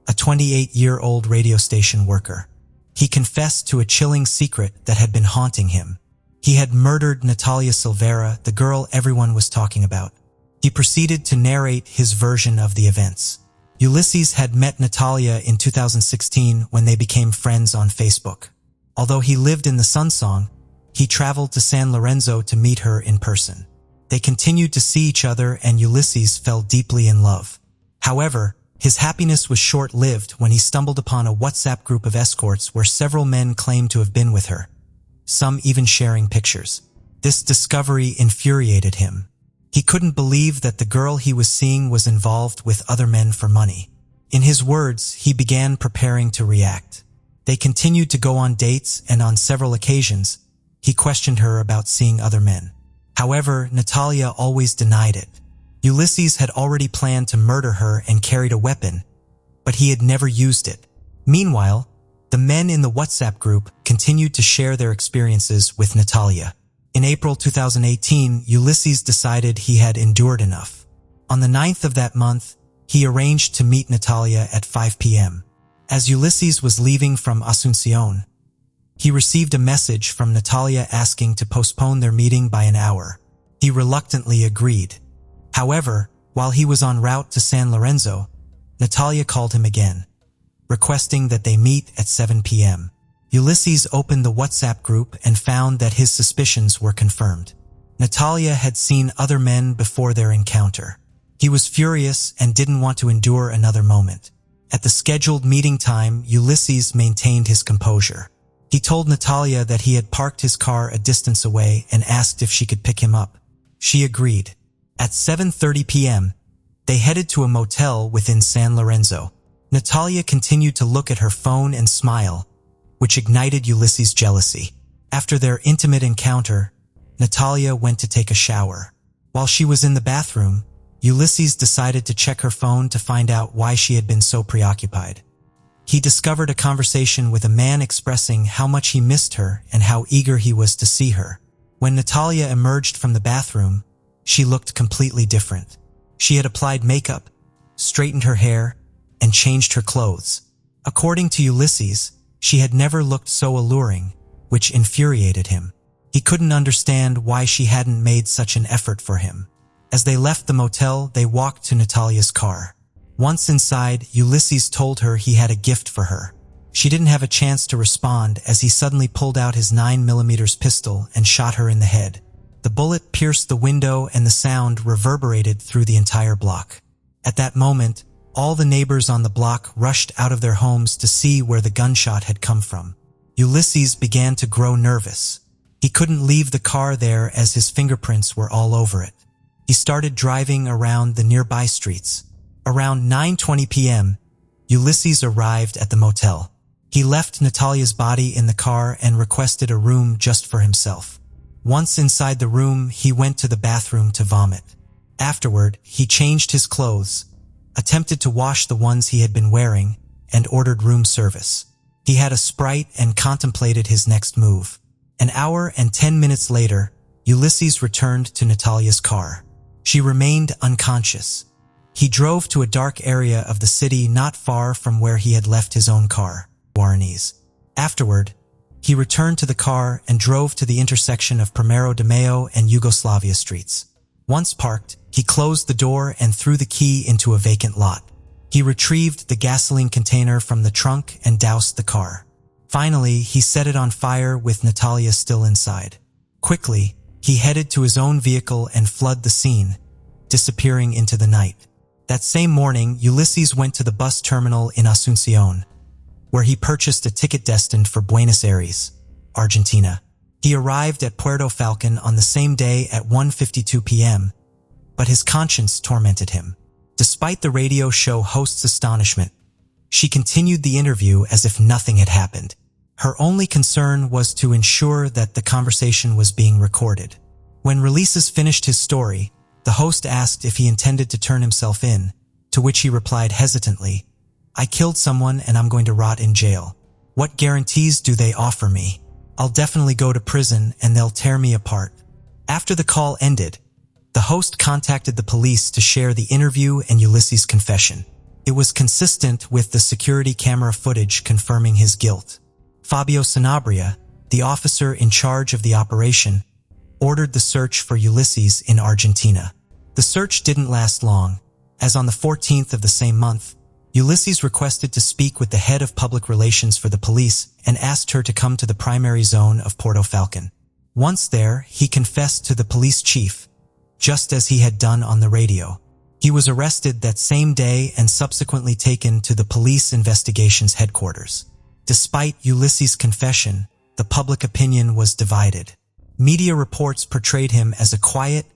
a 28-year-old radio station worker. He confessed to a chilling secret that had been haunting him. He had murdered Natalia Silveira, the girl everyone was talking about. He proceeded to narrate his version of the events. Ulysses had met Natalia in 2016 when they became friends on Facebook. Although he lived in the Sunsong, he traveled to San Lorenzo to meet her in person. They continued to see each other and Ulysses fell deeply in love. However, his happiness was short-lived when he stumbled upon a WhatsApp group of escorts where several men claimed to have been with her, some even sharing pictures. This discovery infuriated him. He couldn't believe that the girl he was seeing was involved with other men for money. In his words, he began preparing to react. They continued to go on dates, and on several occasions, he questioned her about seeing other men. However, Natalia always denied it. Ulysses had already planned to murder her and carried a weapon, but he had never used it. Meanwhile, the men in the WhatsApp group continued to share their experiences with Natalia. In April 2018, Ulysses decided he had endured enough. On the 9th of that month, he arranged to meet Natalia at 5 p.m. As Ulysses was leaving from Asunción, he received a message from Natalia asking to postpone their meeting by an hour. He reluctantly agreed. However, while he was en route to San Lorenzo, Natalia called him again, requesting that they meet at 7 p.m. Ulysses opened the WhatsApp group and found that his suspicions were confirmed. Natalia had seen other men before their encounter. He was furious and didn't want to endure another moment. At the scheduled meeting time, Ulysses maintained his composure. He told Natalia that he had parked his car a distance away and asked if she could pick him up. She agreed. At 7:30 p.m., they headed to a motel within San Lorenzo. Natalia continued to look at her phone and smile, which ignited Ulysses' jealousy. After their intimate encounter, Natalia went to take a shower. While she was in the bathroom, Ulysses decided to check her phone to find out why she had been so preoccupied. He discovered a conversation with a man expressing how much he missed her and how eager he was to see her. When Natalia emerged from the bathroom, she looked completely different. She had applied makeup, straightened her hair, and changed her clothes. According to Ulysses, she had never looked so alluring, which infuriated him. He couldn't understand why she hadn't made such an effort for him. As they left the motel, they walked to Natalia's car. Once inside, Ulysses told her he had a gift for her. She didn't have a chance to respond as he suddenly pulled out his 9mm pistol and shot her in the head. The bullet pierced the window and the sound reverberated through the entire block. At that moment, all the neighbors on the block rushed out of their homes to see where the gunshot had come from. Ulysses began to grow nervous. He couldn't leave the car there as his fingerprints were all over it. He started driving around the nearby streets. Around 9:20 p.m., Ulysses arrived at the motel. He left Natalia's body in the car and requested a room just for himself. Once inside the room, he went to the bathroom to vomit. Afterward, he changed his clothes, attempted to wash the ones he had been wearing, and ordered room service. He had a Sprite and contemplated his next move. An hour and 10 minutes later, Ulysses returned to Natalia's car. She remained unconscious. He drove to a dark area of the city not far from where he had left his own car. Afterward, he returned to the car and drove to the intersection of Primero de Mayo and Yugoslavia streets. Once parked, he closed the door and threw the key into a vacant lot. He retrieved the gasoline container from the trunk and doused the car. Finally, he set it on fire with Natalia still inside. Quickly, he headed to his own vehicle and fled the scene, disappearing into the night. That same morning, Ulysses went to the bus terminal in Asunción, where he purchased a ticket destined for Buenos Aires, Argentina. He arrived at Puerto Falcon on the same day at 1:52 p.m., but his conscience tormented him. Despite the radio show host's astonishment, she continued the interview as if nothing had happened. Her only concern was to ensure that the conversation was being recorded. When Ulysses finished his story, the host asked if he intended to turn himself in, to which he replied hesitantly, "I killed someone and I'm going to rot in jail. What guarantees do they offer me? I'll definitely go to prison and they'll tear me apart." After the call ended, the host contacted the police to share the interview and Ulysses' confession. It was consistent with the security camera footage confirming his guilt. Fabio Sanabria, the officer in charge of the operation, ordered the search for Ulysses in Argentina. The search didn't last long, as on the 14th of the same month, Ulysses requested to speak with the head of public relations for the police and asked her to come to the primary zone of Puerto Falcon. Once there, he confessed to the police chief, just as he had done on the radio. He was arrested that same day and subsequently taken to the police investigations headquarters. Despite Ulysses' confession, the public opinion was divided. Media reports portrayed him as a quiet,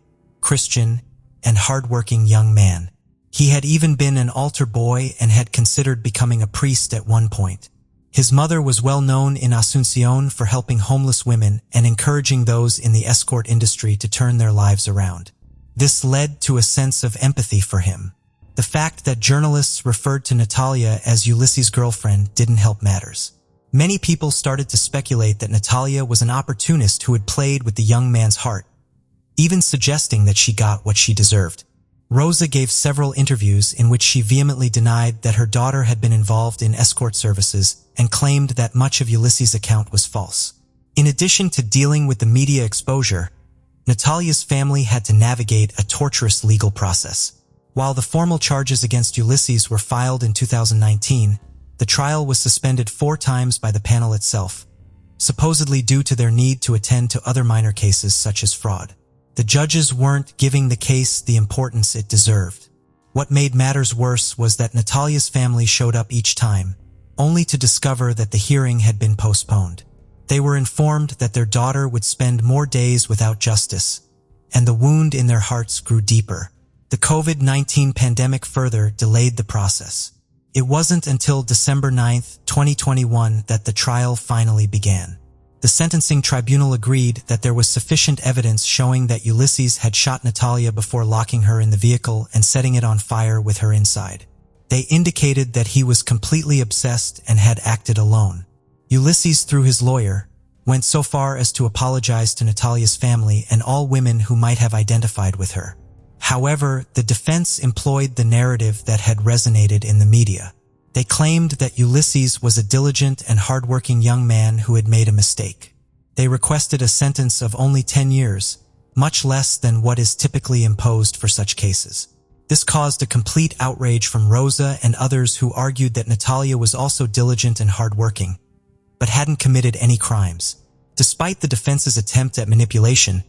Christian, and hardworking young man. He had even been an altar boy and had considered becoming a priest at one point. His mother was well known in Asunción for helping homeless women and encouraging those in the escort industry to turn their lives around. This led to a sense of empathy for him. The fact that journalists referred to Natalia as Ulysses' girlfriend didn't help matters. Many people started to speculate that Natalia was an opportunist who had played with the young man's heart, even suggesting that she got what she deserved. Rosa gave several interviews in which she vehemently denied that her daughter had been involved in escort services and claimed that much of Ulysses' account was false. In addition to dealing with the media exposure, Natalia's family had to navigate a torturous legal process. While the formal charges against Ulysses were filed in 2019, the trial was suspended 4 times by the panel itself, supposedly due to their need to attend to other minor cases such as fraud. The judges weren't giving the case the importance it deserved. What made matters worse was that Natalia's family showed up each time, only to discover that the hearing had been postponed. They were informed that their daughter would spend more days without justice, and the wound in their hearts grew deeper. The COVID-19 pandemic further delayed the process. It wasn't until December 9, 2021 that the trial finally began. The sentencing tribunal agreed that there was sufficient evidence showing that Ulysses had shot Natalia before locking her in the vehicle and setting it on fire with her inside. They indicated that he was completely obsessed and had acted alone. Ulysses, through his lawyer, went so far as to apologize to Natalia's family and all women who might have identified with her. However, the defense employed the narrative that had resonated in the media. They claimed that Ulysses was a diligent and hardworking young man who had made a mistake. They requested a sentence of only 10 years, much less than what is typically imposed for such cases. This caused a complete outrage from Rosa and others who argued that Natalia was also diligent and hardworking, but hadn't committed any crimes. Despite the defense's attempt at manipulation,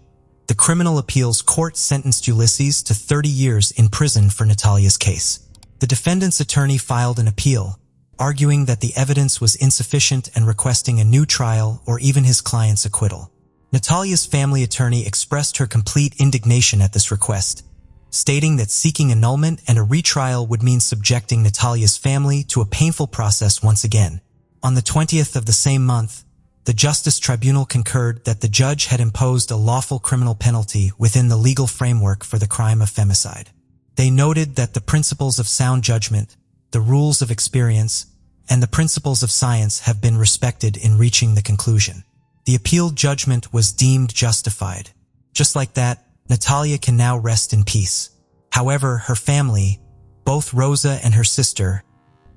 the Criminal Appeals Court sentenced Ulysses to 30 years in prison for Natalia's case. The defendant's attorney filed an appeal, arguing that the evidence was insufficient and requesting a new trial or even his client's acquittal. Natalia's family attorney expressed her complete indignation at this request, stating that seeking annulment and a retrial would mean subjecting Natalia's family to a painful process once again. On the 20th of the same month, the Justice Tribunal concurred that the judge had imposed a lawful criminal penalty within the legal framework for the crime of femicide. They noted that the principles of sound judgment, the rules of experience, and the principles of science have been respected in reaching the conclusion. The appealed judgment was deemed justified. Just like that, Natalia can now rest in peace. However, her family, both Rosa and her sister,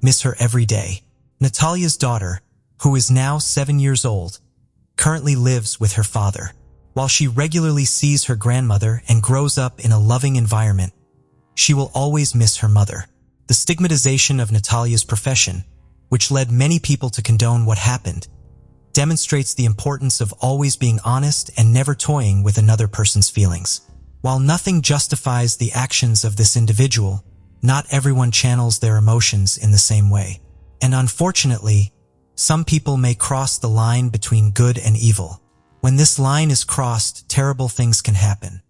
miss her every day. Natalia's daughter, who is now 7 years old, currently lives with her father. While she regularly sees her grandmother and grows up in a loving environment, she will always miss her mother. The stigmatization of Natalia's profession, which led many people to condone what happened, demonstrates the importance of always being honest and never toying with another person's feelings. While nothing justifies the actions of this individual, not everyone channels their emotions in the same way. And unfortunately, some people may cross the line between good and evil. When this line is crossed, terrible things can happen.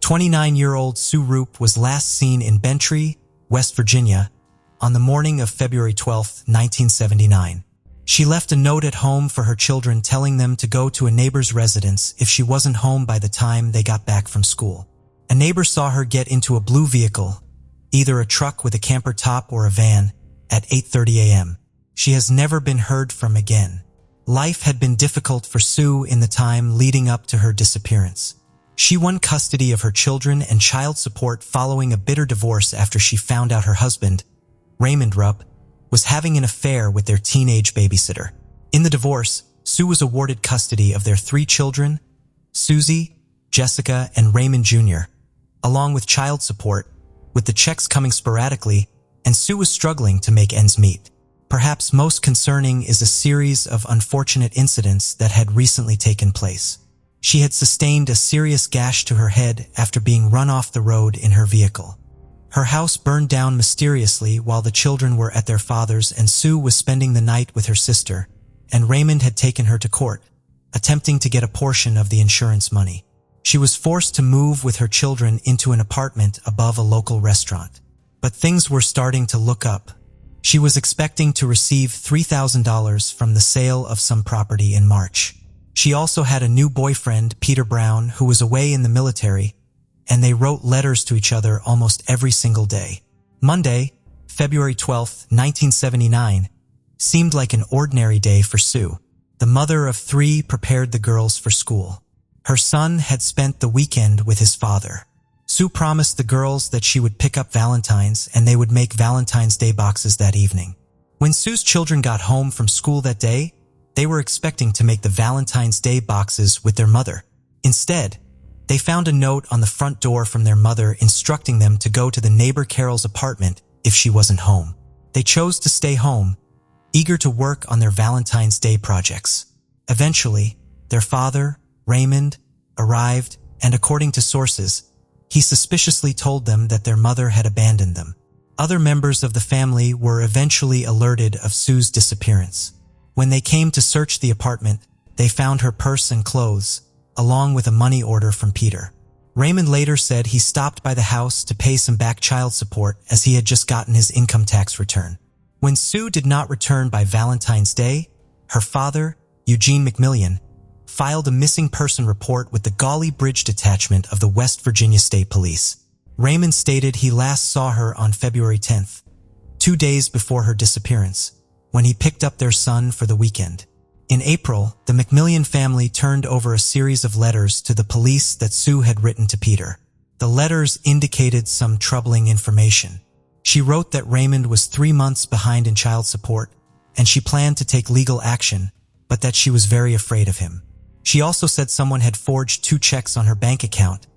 29-year-old Sue Roop was last seen in Bentry, West Virginia, on the morning of February 12, 1979. She left a note at home for her children telling them to go to a neighbor's residence if she wasn't home by the time they got back from school. A neighbor saw her get into a blue vehicle, either a truck with a camper top or a van, at 8:30 a.m. She has never been heard from again. Life had been difficult for Sue in the time leading up to her disappearance. She won custody of her children and child support following a bitter divorce after she found out her husband, Raymond Rupp, was having an affair with their teenage babysitter. In the divorce, Sue was awarded custody of their 3 children, Susie, Jessica, and Raymond Jr., along with child support, with the checks coming sporadically, and Sue was struggling to make ends meet. Perhaps most concerning is a series of unfortunate incidents that had recently taken place. She had sustained a serious gash to her head after being run off the road in her vehicle. Her house burned down mysteriously while the children were at their father's, and Sue was spending the night with her sister, and Raymond had taken her to court, attempting to get a portion of the insurance money. She was forced to move with her children into an apartment above a local restaurant. But things were starting to look up. She was expecting to receive $3,000 from the sale of some property in March. She also had a new boyfriend, Peter Brown, who was away in the military, and they wrote letters to each other almost every single day. Monday, February 12, 1979, seemed like an ordinary day for Sue. The mother of 3 prepared the girls for school. Her son had spent the weekend with his father. Sue promised the girls that she would pick up Valentine's and they would make Valentine's Day boxes that evening. When Sue's children got home from school that day, they were expecting to make the Valentine's Day boxes with their mother. Instead, they found a note on the front door from their mother instructing them to go to the neighbor Carol's apartment if she wasn't home. They chose to stay home, eager to work on their Valentine's Day projects. Eventually, their father, Raymond, arrived, and according to sources, he suspiciously told them that their mother had abandoned them. Other members of the family were eventually alerted of Sue's disappearance. When they came to search the apartment, they found her purse and clothes, along with a money order from Peter. Raymond later said he stopped by the house to pay some back child support as he had just gotten his income tax return. When Sue did not return by Valentine's Day, her father, Eugene McMillian, filed a missing person report with the Gauley Bridge Detachment of the West Virginia State Police. Raymond stated he last saw her on February 10th, 2 days before her disappearance, when he picked up their son for the weekend. In April, the McMillian family turned over a series of letters to the police that Sue had written to Peter. The letters indicated some troubling information. She wrote that Raymond was 3 months behind in child support, and she planned to take legal action, but that she was very afraid of him. She also said someone had forged 2 checks on her bank account,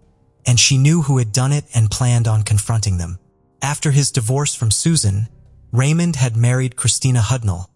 and she knew who had done it and planned on confronting them. After his divorce from Susan, Raymond had married Christina Hudnall,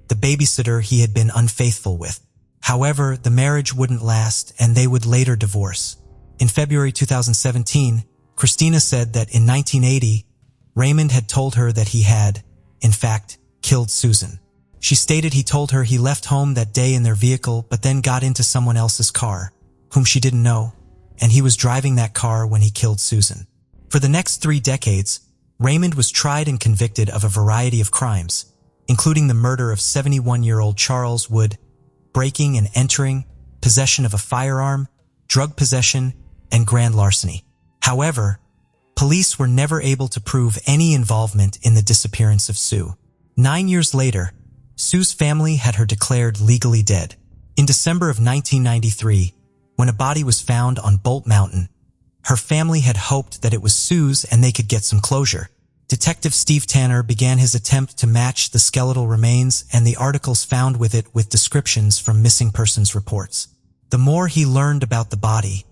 the babysitter he had been unfaithful with. However, the marriage wouldn't last and they would later divorce. In February 2017, Christina said that in 1980, Raymond had told her that he had, in fact, killed Susan. She stated he told her he left home that day in their vehicle but then got into someone else's car, whom she didn't know, and he was driving that car when he killed Susan. For the next 3 decades, Raymond was tried and convicted of a variety of crimes, including the murder of 71-year-old Charles Wood, breaking and entering, possession of a firearm, drug possession, and grand larceny. However, police were never able to prove any involvement in the disappearance of Sue. 9 years later, Sue's family had her declared legally dead. In December of 1993, when a body was found on Bolt Mountain, her family had hoped that it was Sue's and they could get some closure. Detective Steve Tanner began his attempt to match the skeletal remains and the articles found with it with descriptions from missing persons reports. The more he learned about the body,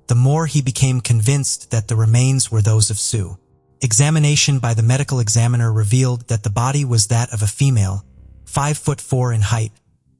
the more he became convinced that the remains were those of Sue. Examination by the medical examiner revealed that the body was that of a female, 5'4" in height,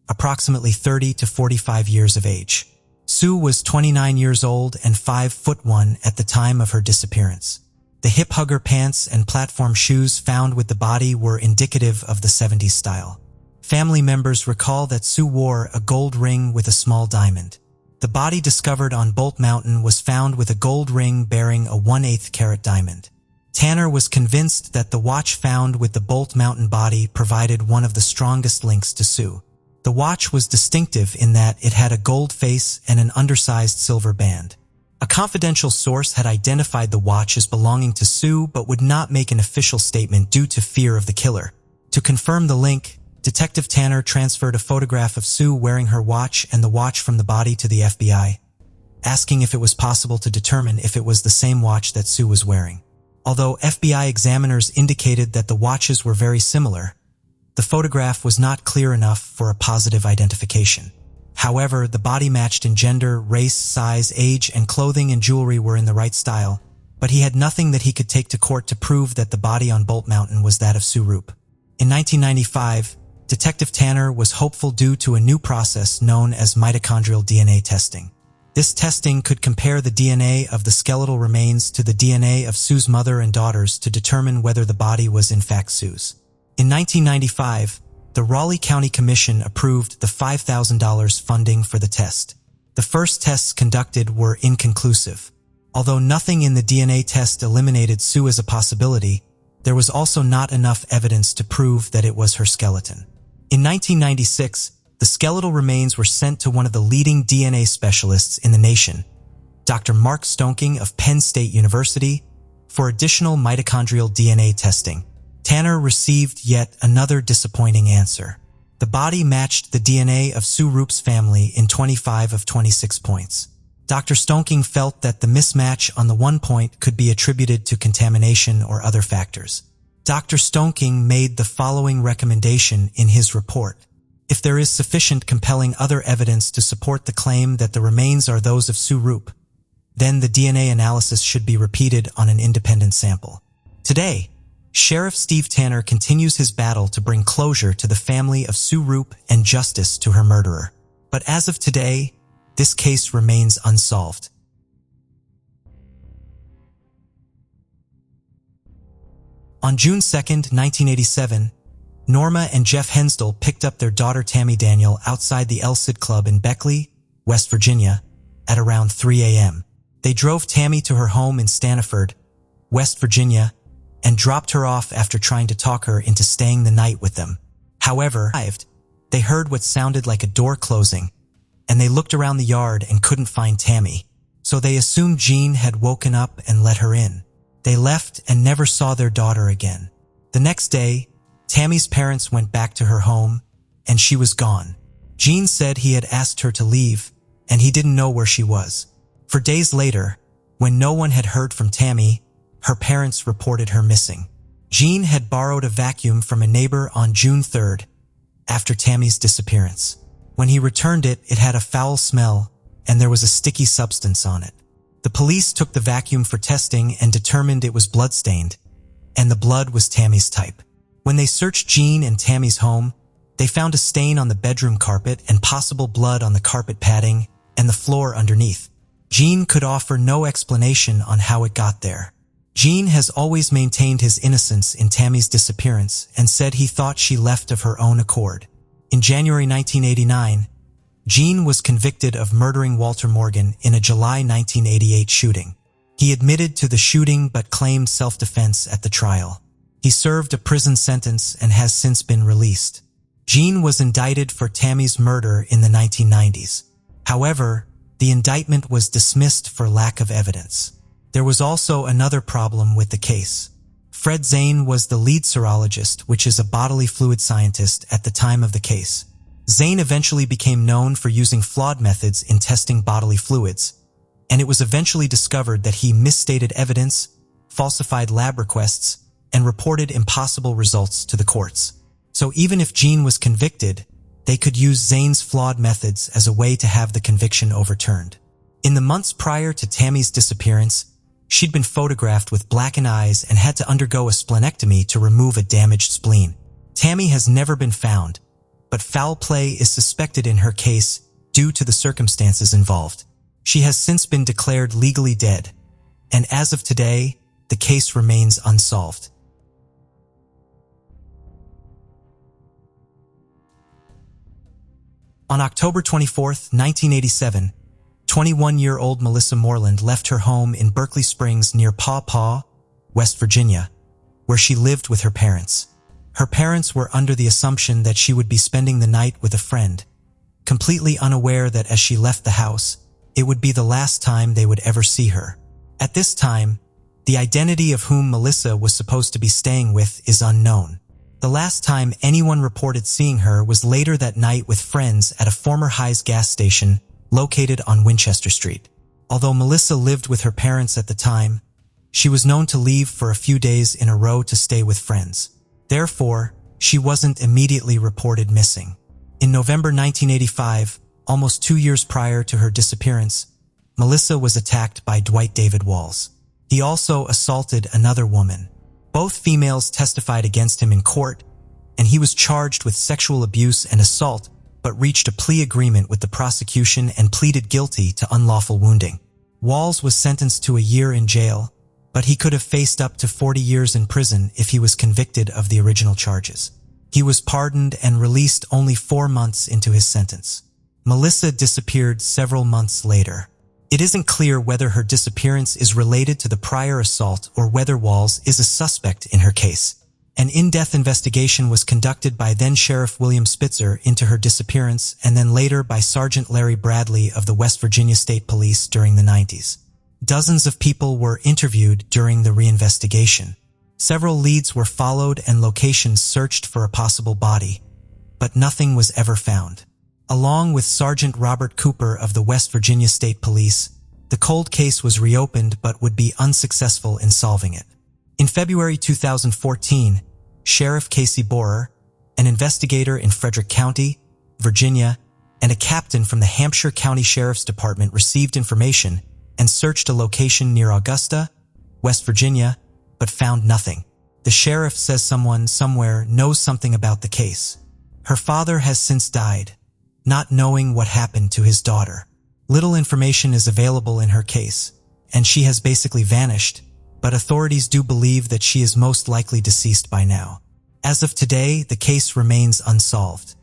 approximately 30 to 45 years of age. Sue was 29 years old and 5'1" at the time of her disappearance. The hip-hugger pants and platform shoes found with the body were indicative of the 70s style. Family members recall that Sue wore a gold ring with a small diamond. The body discovered on Bolt Mountain was found with a gold ring bearing a 1/8 carat diamond. Tanner was convinced that the watch found with the Bolt Mountain body provided one of the strongest links to Sue. The watch was distinctive in that it had a gold face and an undersized silver band. A confidential source had identified the watch as belonging to Sue but would not make an official statement due to fear of the killer. To confirm the link, Detective Tanner transferred a photograph of Sue wearing her watch and the watch from the body to the FBI, asking if it was possible to determine if it was the same watch that Sue was wearing. Although FBI examiners indicated that the watches were very similar, the photograph was not clear enough for a positive identification. However, the body matched in gender, race, size, age, and clothing and jewelry were in the right style, but he had nothing that he could take to court to prove that the body on Bolt Mountain was that of Sue Roop. In 1995, Detective Tanner was hopeful due to a new process known as mitochondrial DNA testing. This testing could compare the DNA of the skeletal remains to the DNA of Sue's mother and daughters to determine whether the body was in fact Sue's. In 1995, the Raleigh County Commission approved the $5,000 funding for the test. The first tests conducted were inconclusive. Although nothing in the DNA test eliminated Sue as a possibility, there was also not enough evidence to prove that it was her skeleton. In 1996, the skeletal remains were sent to one of the leading DNA specialists in the nation, Dr. Mark Stonking of Penn State University, for additional mitochondrial DNA testing. Tanner received yet another disappointing answer. The body matched the DNA of Sue Roop's family in 25 of 26 points. Dr. Stonking felt that the mismatch on the 1 point could be attributed to contamination or other factors. Dr. Stonking made the following recommendation in his report. If there is sufficient compelling other evidence to support the claim that the remains are those of Sue Roop, then the DNA analysis should be repeated on an independent sample. Today, Sheriff Steve Tanner continues his battle to bring closure to the family of Sue Roop and justice to her murderer. But as of today, this case remains unsolved. On June 2, 1987, Norma and Jeff Hensdall picked up their daughter Tammy Daniel outside the El Cid Club in Beckley, West Virginia, at around 3 a.m. They drove Tammy to her home in Stanford, West Virginia, and dropped her off after trying to talk her into staying the night with them. However, they heard what sounded like a door closing, and they looked around the yard and couldn't find Tammy, so they assumed Jean had woken up and let her in. They left and never saw their daughter again. The next day, Tammy's parents went back to her home, and she was gone. Jean said he had asked her to leave, and he didn't know where she was. For days later, when no one had heard from Tammy, her parents reported her missing. Jean had borrowed a vacuum from a neighbor on June 3rd, after Tammy's disappearance. When he returned it, it had a foul smell, and there was a sticky substance on it. The police took the vacuum for testing and determined it was blood-stained, and the blood was Tammy's type. When they searched Jean and Tammy's home, they found a stain on the bedroom carpet and possible blood on the carpet padding and the floor underneath. Jean could offer no explanation on how it got there. Jean has always maintained his innocence in Tammy's disappearance and said he thought she left of her own accord. In January 1989, Jean was convicted of murdering Walter Morgan in a July 1988 shooting. He admitted to the shooting but claimed self-defense at the trial. He served a prison sentence and has since been released. Jean was indicted for Tammy's murder in the 1990s. However, the indictment was dismissed for lack of evidence. There was also another problem with the case. Fred Zane was the lead serologist, which is a bodily fluid scientist, at the time of the case. Zane eventually became known for using flawed methods in testing bodily fluids, and it was eventually discovered that he misstated evidence, falsified lab requests, and reported impossible results to the courts. So even if Jean was convicted, they could use Zane's flawed methods as a way to have the conviction overturned. In the months prior to Tammy's disappearance, she'd been photographed with blackened eyes and had to undergo a splenectomy to remove a damaged spleen. Tammy has never been found, but foul play is suspected in her case due to the circumstances involved. She has since been declared legally dead, and as of today, the case remains unsolved. On October 24, 1987, 21-year-old Melissa Moreland left her home in Berkeley Springs near Paw Paw, West Virginia, where she lived with her parents. Her parents were under the assumption that she would be spending the night with a friend, completely unaware that as she left the house, it would be the last time they would ever see her. At this time, the identity of whom Melissa was supposed to be staying with is unknown. The last time anyone reported seeing her was later that night with friends at a former High's gas station located on Winchester Street. Although Melissa lived with her parents at the time, she was known to leave for a few days in a row to stay with friends. Therefore, she wasn't immediately reported missing. In November 1985, almost 2 years prior to her disappearance, Melissa was attacked by Dwight David Walls. He also assaulted another woman. Both females testified against him in court, and he was charged with sexual abuse and assault, but reached a plea agreement with the prosecution and pleaded guilty to unlawful wounding. Walls was sentenced to a year in jail, but he could have faced up to 40 years in prison if he was convicted of the original charges. He was pardoned and released only 4 months into his sentence. Melissa disappeared several months later. It isn't clear whether her disappearance is related to the prior assault or whether Walls is a suspect in her case. An in-depth investigation was conducted by then-Sheriff William Spitzer into her disappearance and then later by Sergeant Larry Bradley of the West Virginia State Police during the 90s. Dozens of people were interviewed during the reinvestigation. Several leads were followed and locations searched for a possible body, but nothing was ever found. Along with Sergeant Robert Cooper of the West Virginia State Police, the cold case was reopened but would be unsuccessful in solving it. In February 2014, Sheriff Casey Borer, an investigator in Frederick County, Virginia, and a captain from the Hampshire County Sheriff's Department received information and searched a location near Augusta, West Virginia, but found nothing. The sheriff says someone somewhere knows something about the case. Her father has since died, not knowing what happened to his daughter. Little information is available in her case, and she has basically vanished, but authorities do believe that she is most likely deceased by now. As of today, the case remains unsolved.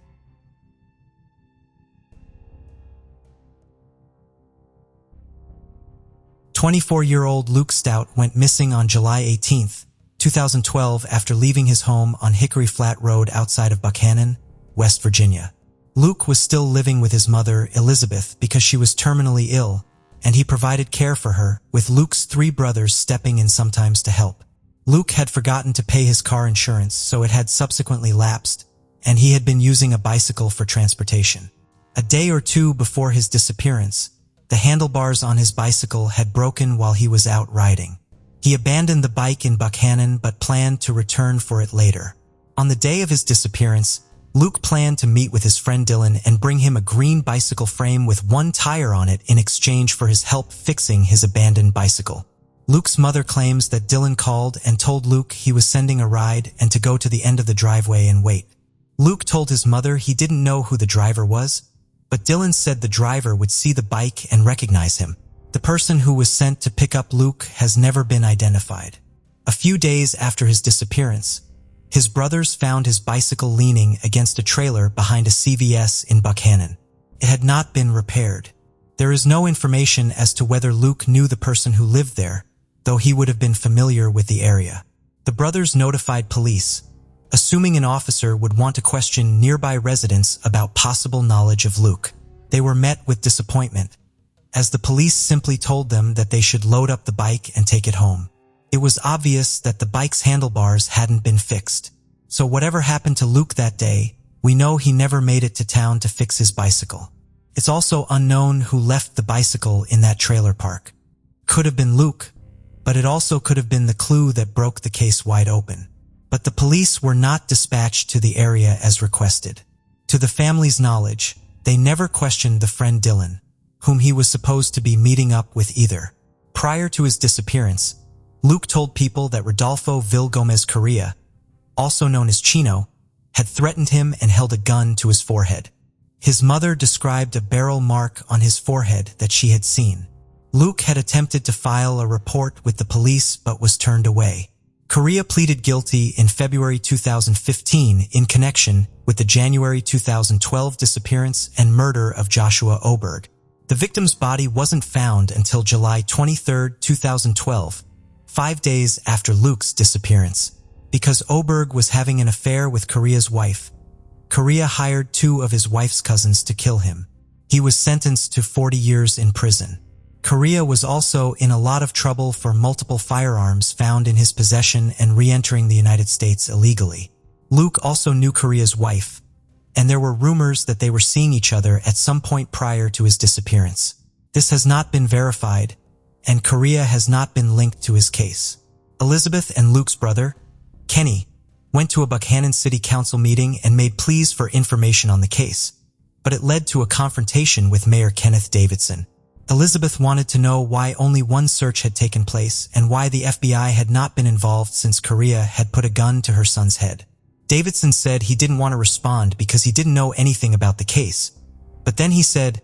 "24-year-old Luke Stout went missing on July 18, 2012 after leaving his home on Hickory Flat Road outside of Buchanan, West Virginia. Luke was still living with his mother, Elizabeth, because she was terminally ill, and he provided care for her, with Luke's 3 brothers stepping in sometimes to help. Luke had forgotten to pay his car insurance, so it had subsequently lapsed, and he had been using a bicycle for transportation. A day or two before his disappearance, the handlebars on his bicycle had broken while he was out riding. He abandoned the bike in Buchanan but planned to return for it later. On the day of his disappearance, Luke planned to meet with his friend Dylan and bring him a green bicycle frame with one tire on it in exchange for his help fixing his abandoned bicycle. Luke's mother claims that Dylan called and told Luke he was sending a ride and to go to the end of the driveway and wait. Luke told his mother he didn't know who the driver was, but Dylan said the driver would see the bike and recognize him. The person who was sent to pick up Luke has never been identified. A few days after his disappearance, his brothers found his bicycle leaning against a trailer behind a CVS in Buchanan. It had not been repaired. There is no information as to whether Luke knew the person who lived there, though he would have been familiar with the area. The brothers notified police, assuming an officer would want to question nearby residents about possible knowledge of Luke. They were met with disappointment, as the police simply told them that they should load up the bike and take it home. It was obvious that the bike's handlebars hadn't been fixed. So whatever happened to Luke that day, we know he never made it to town to fix his bicycle. It's also unknown who left the bicycle in that trailer park. Could have been Luke, but it also could have been the clue that broke the case wide open. But the police were not dispatched to the area as requested. To the family's knowledge, they never questioned the friend Dylan, whom he was supposed to be meeting up with either. Prior to his disappearance, Luke told people that Rodolfo Vilgomez Correa, also known as Chino, had threatened him and held a gun to his forehead. His mother described a barrel mark on his forehead that she had seen. Luke had attempted to file a report with the police but was turned away. Correa pleaded guilty in February 2015 in connection with the January 2012 disappearance and murder of Joshua Oberg. The victim's body wasn't found until July 23, 2012, 5 days after Luke's disappearance. Because Oberg was having an affair with Correa's wife, Correa hired 2 of his wife's cousins to kill him. He was sentenced to 40 years in prison. Correa was also in a lot of trouble for multiple firearms found in his possession and re-entering the United States illegally. Luke also knew Correa's wife, and there were rumors that they were seeing each other at some point prior to his disappearance. This has not been verified, and Correa has not been linked to his case. Elizabeth and Luke's brother, Kenny, went to a Buchanan City Council meeting and made pleas for information on the case, but it led to a confrontation with Mayor Kenneth Davidson. Elizabeth wanted to know why only one search had taken place and why the FBI had not been involved since Correa had put a gun to her son's head. Davidson said he didn't want to respond because he didn't know anything about the case, but then he said,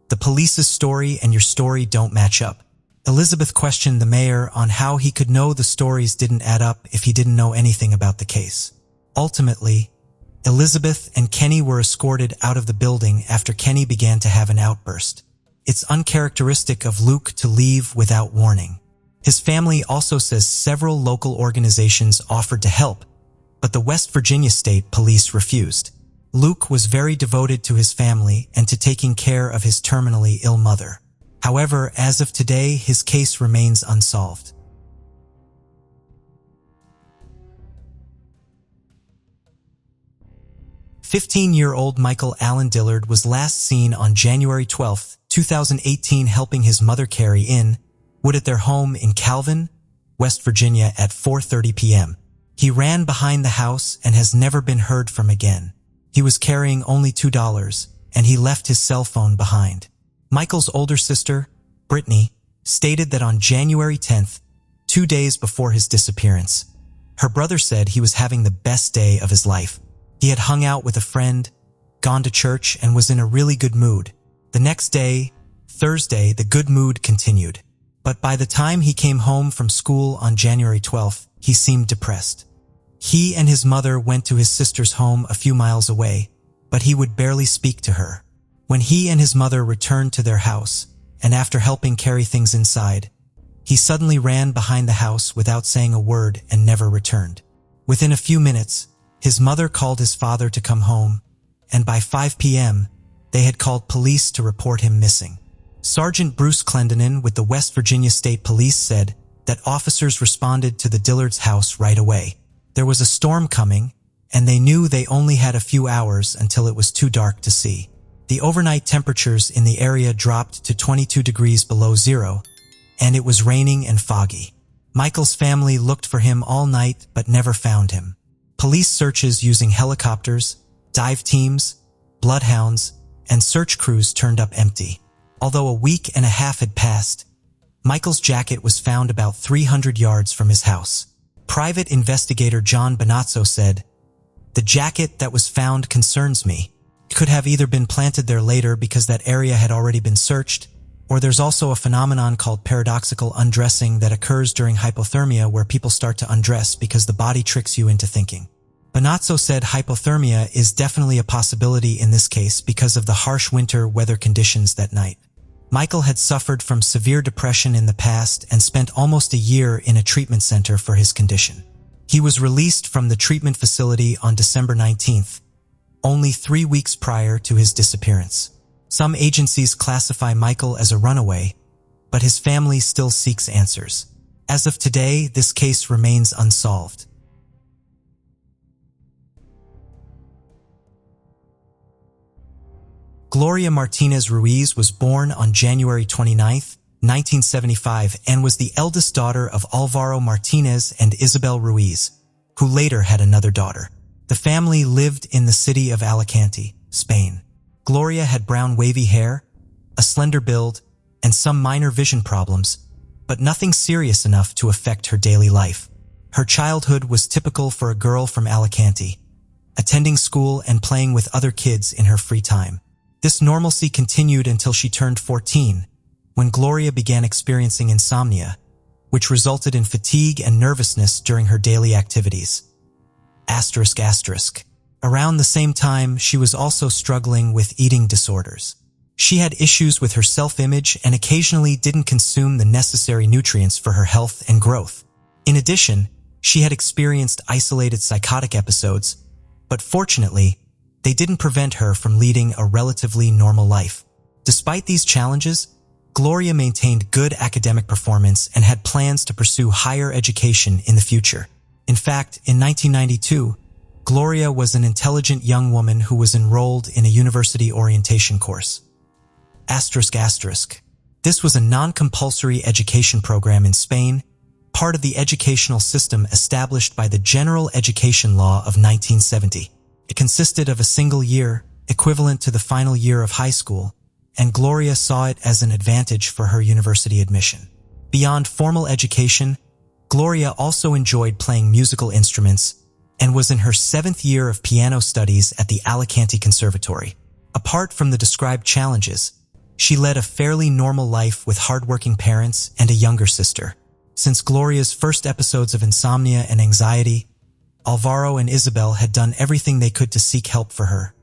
"The police's story and your story don't match up." Elizabeth questioned the mayor on how he could know the stories didn't add up if he didn't know anything about the case. Ultimately, Elizabeth and Kenny were escorted out of the building after Kenny began to have an outburst. It's uncharacteristic of Luke to leave without warning. His family also says several local organizations offered to help, but the West Virginia State Police refused. Luke was very devoted to his family and to taking care of his terminally ill mother. However, as of today, his case remains unsolved. "15-year-old Michael Allen Dillard was last seen on January 12, 2018 helping his mother carry in wood at their home in Calvin, West Virginia at 4:30 p.m. He ran behind the house and has never been heard from again. He was carrying only $2 and he left his cell phone behind. Michael's older sister, Brittany, stated that on January 10th, 2 days before his disappearance, her brother said he was having the best day of his life. He had hung out with a friend, gone to church, and was in a really good mood. The next day, Thursday, the good mood continued. But by the time he came home from school on January 12th, he seemed depressed. He and his mother went to his sister's home a few miles away, but he would barely speak to her. When he and his mother returned to their house, and after helping carry things inside, he suddenly ran behind the house without saying a word and never returned. Within a few minutes, his mother called his father to come home, and by 5 p.m., they had called police to report him missing. Sergeant Bruce Clendenin with the West Virginia State Police said that officers responded to the Dillards' house right away. There was a storm coming, and they knew they only had a few hours until it was too dark to see. The overnight temperatures in the area dropped to 22 degrees below zero, and it was raining and foggy. Michael's family looked for him all night but never found him. Police searches using helicopters, Dive teams, bloodhounds, and search crews turned up empty. Although a week and a half had passed, Michael's jacket was found about 300 yards from his house. Private investigator John Bonazzo said, "The jacket that was found concerns me. It could have either been planted there later because that area had already been searched, or there's also a phenomenon called paradoxical undressing that occurs during hypothermia where people start to undress because the body tricks you into thinking." Bonazzo said hypothermia is definitely a possibility in this case because of the harsh winter weather conditions that night. Michael had suffered from severe depression in the past and spent almost a year in a treatment center for his condition. He was released from the treatment facility on December 19th, only 3 weeks prior to his disappearance. Some agencies classify Michael as a runaway, but his family still seeks answers. As of today, this case remains unsolved. Gloria Martinez Ruiz was born on January 29, 1975, and was the eldest daughter of Alvaro Martinez and Isabel Ruiz, who later had another daughter. The family lived in the city of Alicante, Spain. Gloria had brown wavy hair, a slender build, and some minor vision problems, but nothing serious enough to affect her daily life. Her childhood was typical for a girl from Alicante, attending school and playing with other kids in her free time. This normalcy continued until she turned 14, when Gloria began experiencing insomnia, which resulted in fatigue and nervousness during her daily activities. ***. Around the same time, she was also struggling with eating disorders. She had issues with her self-image and occasionally didn't consume the necessary nutrients for her health and growth. In addition, she had experienced isolated psychotic episodes, but fortunately, they didn't prevent her from leading a relatively normal life. Despite these challenges, Gloria maintained good academic performance and had plans to pursue higher education in the future. In fact, in 1992, Gloria was an intelligent young woman who was enrolled in a university orientation course. This was a non-compulsory education program in Spain, part of the educational system established by the General Education Law of 1970. It consisted of a single year, equivalent to the final year of high school, and Gloria saw it as an advantage for her university admission. Beyond formal education, Gloria also enjoyed playing musical instruments and was in her 7th year of piano studies at the Alicante Conservatory. Apart from the described challenges, she led a fairly normal life with hardworking parents and a younger sister. Since Gloria's first episodes of insomnia and anxiety, Alvaro and Isabel had done everything they could to seek help for her.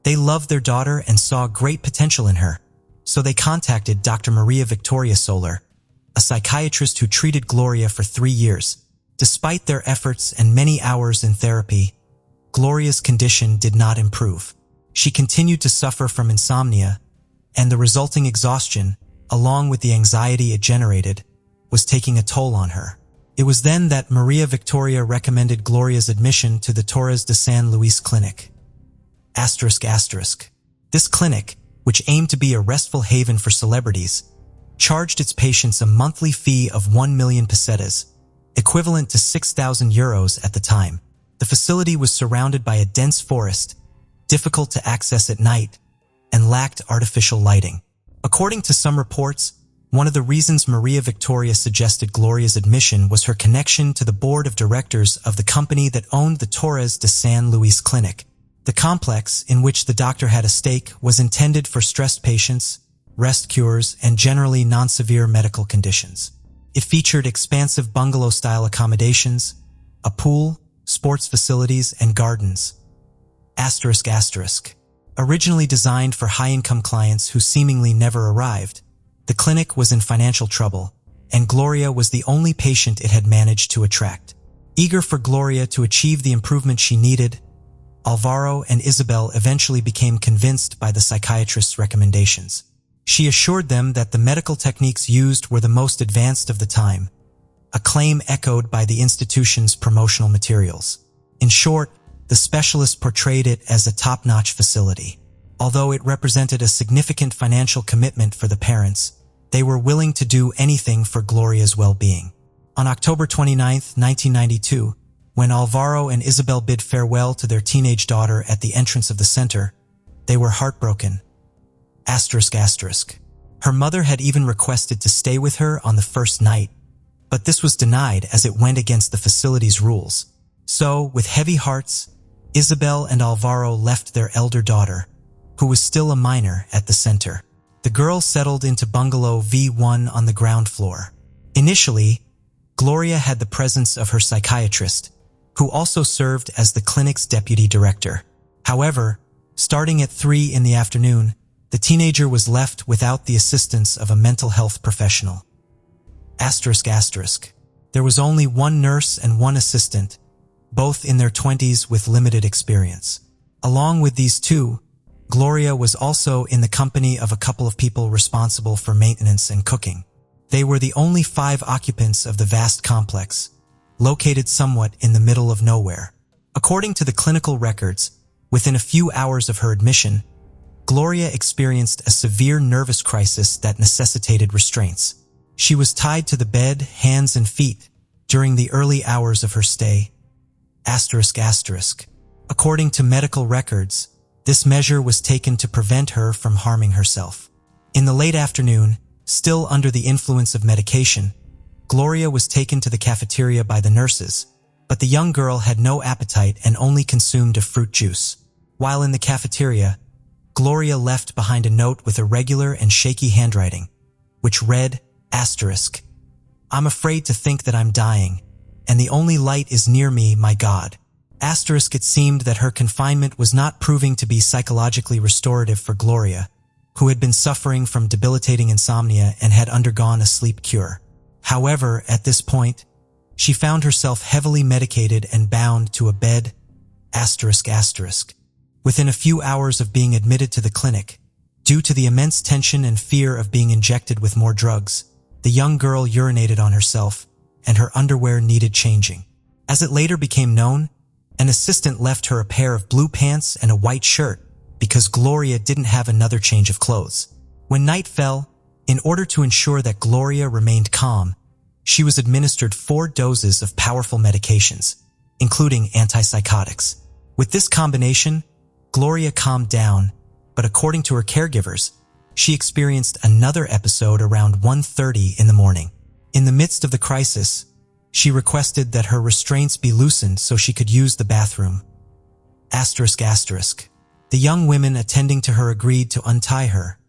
They loved their daughter and saw great potential in her, so they contacted Dr. Maria Victoria Soler, a psychiatrist who treated Gloria for 3 years. Despite their efforts and many hours in therapy, Gloria's condition did not improve. She continued to suffer from insomnia, and the resulting exhaustion, along with the anxiety it generated, was taking a toll on her. It was then that Maria Victoria recommended Gloria's admission to the Torres de San Luis Clinic. This clinic, which aimed to be a restful haven for celebrities, charged its patients a monthly fee of 1 million pesetas, equivalent to 6,000 euros at the time. The facility was surrounded by a dense forest, difficult to access at night, and lacked artificial lighting. According to some reports, one of the reasons Maria Victoria suggested Gloria's admission was her connection to the board of directors of the company that owned the Torres de San Luis Clinic. The complex, in which the doctor had a stake, was intended for stressed patients, rest cures, and generally non-severe medical conditions. It featured expansive bungalow-style accommodations, a pool, sports facilities, and gardens. Originally designed for high-income clients who seemingly never arrived, the clinic was in financial trouble, and Gloria was the only patient it had managed to attract. Eager for Gloria to achieve the improvement she needed, Alvaro and Isabel eventually became convinced by the psychiatrist's recommendations. She assured them that the medical techniques used were the most advanced of the time, a claim echoed by the institution's promotional materials. In short, the specialists portrayed it as a top-notch facility. Although it represented a significant financial commitment for the parents, they were willing to do anything for Gloria's well-being. On October 29, 1992, When Alvaro and Isabel bid farewell to their teenage daughter at the entrance of the center, they were heartbroken. Her mother had even requested to stay with her on the first night, but this was denied as it went against the facility's rules. So, with heavy hearts, Isabel and Alvaro left their elder daughter, who was still a minor, at the center. The girls settled into bungalow V1 on the ground floor. Initially, Gloria had the presence of her psychiatrist, who also served as the clinic's deputy director. However, starting at 3 in the afternoon, the teenager was left without the assistance of a mental health professional. There was only one nurse and one assistant, both in their 20s with limited experience. Along with these two, Gloria was also in the company of a couple of people responsible for maintenance and cooking. They were the only 5 occupants of the vast complex, located somewhat in the middle of nowhere. According to the clinical records, within a few hours of her admission, Gloria experienced a severe nervous crisis that necessitated restraints. She was tied to the bed, hands and feet, during the early hours of her stay. According to medical records, this measure was taken to prevent her from harming herself. In the late afternoon, still under the influence of medication, Gloria was taken to the cafeteria by the nurses, but the young girl had no appetite and only consumed a fruit juice. While in the cafeteria, Gloria left behind a note with irregular and shaky handwriting, which read, "I'm afraid to think that I'm dying, and the only light is near me, my God." It seemed that her confinement was not proving to be psychologically restorative for Gloria, who had been suffering from debilitating insomnia and had undergone a sleep cure. However, at this point, she found herself heavily medicated and bound to a bed. Within a few hours of being admitted to the clinic, due to the immense tension and fear of being injected with more drugs, the young girl urinated on herself, and her underwear needed changing. As it later became known, an assistant left her a pair of blue pants and a white shirt because Gloria didn't have another change of clothes. When night fell, in order to ensure that Gloria remained calm, she was administered 4 doses of powerful medications, including antipsychotics. With this combination, Gloria calmed down, but according to her caregivers, she experienced another episode around 1:30 in the morning. In the midst of the crisis, she requested that her restraints be loosened so she could use the bathroom. The young women attending to her agreed to untie her,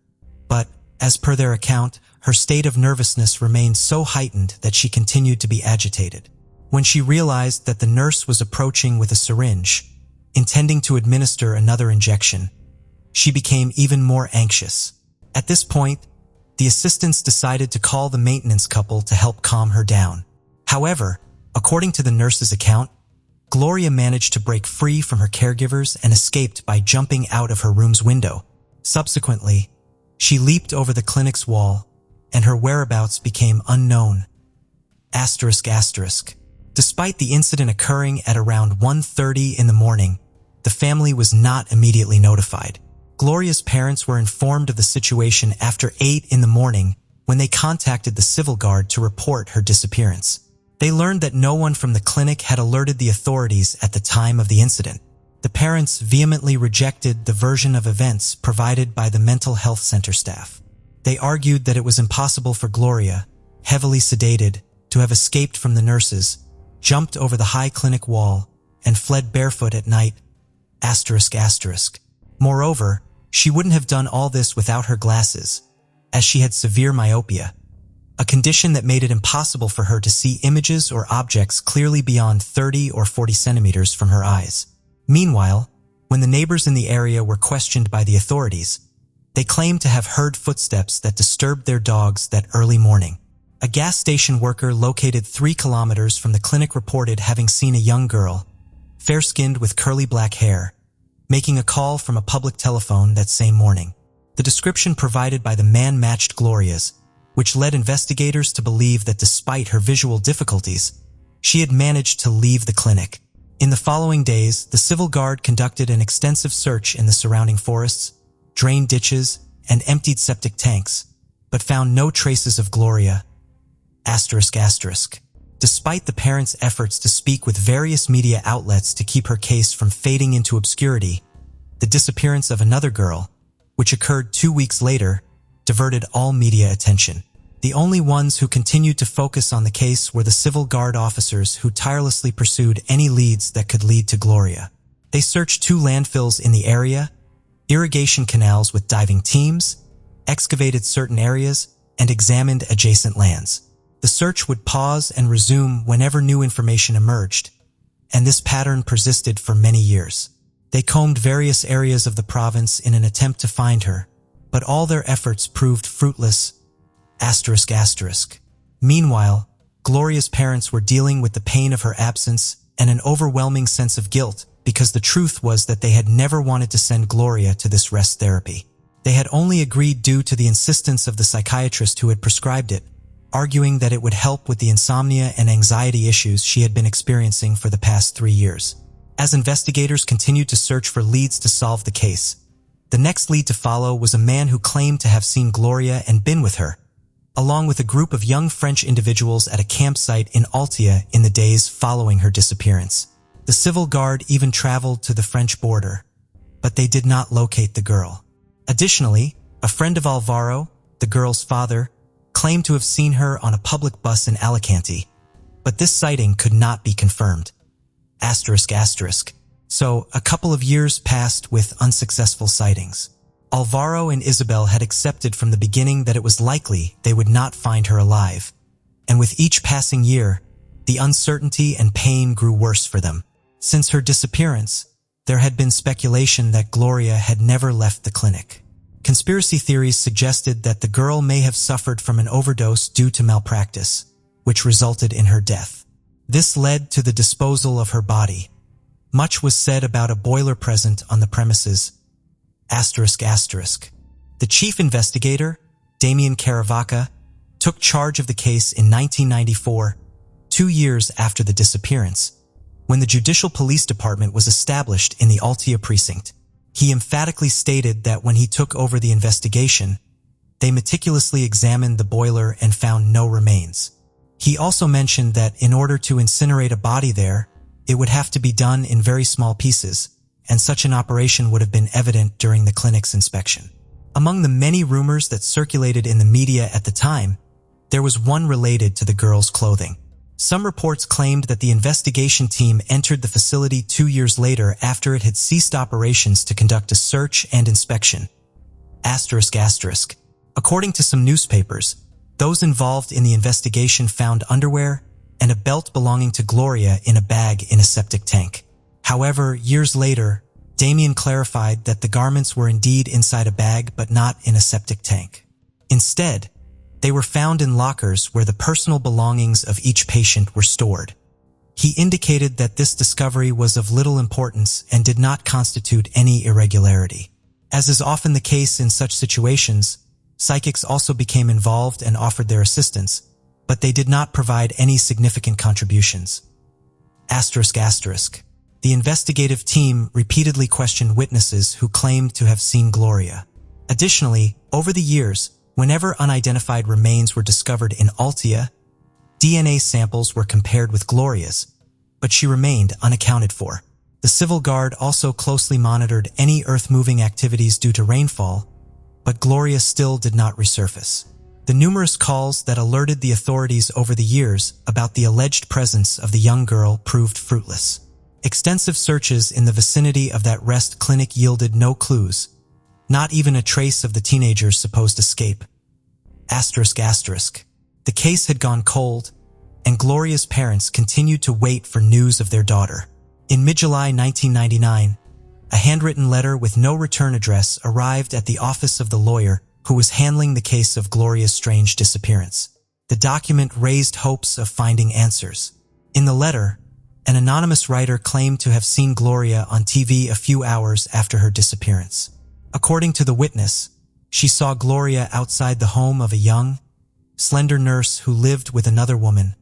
but, as per their account, her state of nervousness remained so heightened that she continued to be agitated. When she realized that the nurse was approaching with a syringe, intending to administer another injection, she became even more anxious. At this point, the assistants decided to call the maintenance couple to help calm her down. However, according to the nurse's account, Gloria managed to break free from her caregivers and escaped by jumping out of her room's window. Subsequently, she leaped over the clinic's wall, and her whereabouts became unknown. Despite the incident occurring at around 1:30 in the morning, the family was not immediately notified. Gloria's parents were informed of the situation after 8 in the morning when they contacted the civil guard to report her disappearance. They learned that no one from the clinic had alerted the authorities at the time of the incident. The parents vehemently rejected the version of events provided by the mental health center staff. They argued that it was impossible for Gloria, heavily sedated, to have escaped from the nurses, jumped over the high clinic wall, and fled barefoot at night. Moreover, she wouldn't have done all this without her glasses, as she had severe myopia, a condition that made it impossible for her to see images or objects clearly beyond 30 or 40 centimeters from her eyes. Meanwhile, when the neighbors in the area were questioned by the authorities, they claimed to have heard footsteps that disturbed their dogs that early morning. A gas station worker located 3 kilometers from the clinic reported having seen a young girl, fair-skinned with curly black hair, making a call from a public telephone that same morning. The description provided by the man matched Gloria's, which led investigators to believe that despite her visual difficulties, she had managed to leave the clinic. In the following days, the civil guard conducted an extensive search in the surrounding forests, drained ditches, and emptied septic tanks, but found no traces of Gloria. Despite the parents' efforts to speak with various media outlets to keep her case from fading into obscurity, the disappearance of another girl, which occurred 2 weeks later, diverted all media attention. The only ones who continued to focus on the case were the Civil Guard officers who tirelessly pursued any leads that could lead to Gloria. They searched 2 landfills in the area, irrigation canals with diving teams, excavated certain areas, and examined adjacent lands. The search would pause and resume whenever new information emerged, and this pattern persisted for many years. They combed various areas of the province in an attempt to find her, but all their efforts proved fruitless. Meanwhile, Gloria's parents were dealing with the pain of her absence and an overwhelming sense of guilt because the truth was that they had never wanted to send Gloria to this rest therapy. They had only agreed due to the insistence of the psychiatrist who had prescribed it, arguing that it would help with the insomnia and anxiety issues she had been experiencing for the past 3 years. As investigators continued to search for leads to solve the case, the next lead to follow was a man who claimed to have seen Gloria and been with her, along with a group of young French individuals at a campsite in Altia in the days following her disappearance. The Civil Guard even traveled to the French border, but they did not locate the girl. Additionally, a friend of Alvaro, the girl's father, claimed to have seen her on a public bus in Alicante, but this sighting could not be confirmed. So, a couple of years passed with unsuccessful sightings. Alvaro and Isabel had accepted from the beginning that it was likely they would not find her alive, and with each passing year, the uncertainty and pain grew worse for them. Since her disappearance, there had been speculation that Gloria had never left the clinic. Conspiracy theories suggested that the girl may have suffered from an overdose due to malpractice, which resulted in her death. This led to the disposal of her body. Much was said about a boiler present on the premises. The chief investigator, Damian Caravaca, took charge of the case in 1994, 2 years after the disappearance, when the Judicial Police Department was established in the Altia precinct. He emphatically stated that when he took over the investigation, they meticulously examined the boiler and found no remains. He also mentioned that in order to incinerate a body there, it would have to be done in very small pieces, and such an operation would have been evident during the clinic's inspection. Among the many rumors that circulated in the media at the time, there was one related to the girl's clothing. Some reports claimed that the investigation team entered the facility 2 years later after it had ceased operations to conduct a search and inspection. According to some newspapers, those involved in the investigation found underwear and a belt belonging to Gloria in a bag in a septic tank. However, years later, Damian clarified that the garments were indeed inside a bag but not in a septic tank. Instead, they were found in lockers where the personal belongings of each patient were stored. He indicated that this discovery was of little importance and did not constitute any irregularity. As is often the case in such situations, psychics also became involved and offered their assistance, but they did not provide any significant contributions. The investigative team repeatedly questioned witnesses who claimed to have seen Gloria. Additionally, over the years, whenever unidentified remains were discovered in Altia, DNA samples were compared with Gloria's, but she remained unaccounted for. The Civil Guard also closely monitored any earth-moving activities due to rainfall, but Gloria still did not resurface. The numerous calls that alerted the authorities over the years about the alleged presence of the young girl proved fruitless. Extensive searches in the vicinity of that rest clinic yielded no clues, not even a trace of the teenager's supposed escape. The case had gone cold, and Gloria's parents continued to wait for news of their daughter. In mid-July 1999, a handwritten letter with no return address arrived at the office of the lawyer who was handling the case of Gloria's strange disappearance. The document raised hopes of finding answers. In the letter, an anonymous writer claimed to have seen Gloria on TV a few hours after her disappearance. According to the witness, she saw Gloria outside the home of a young, slender nurse who lived with another woman.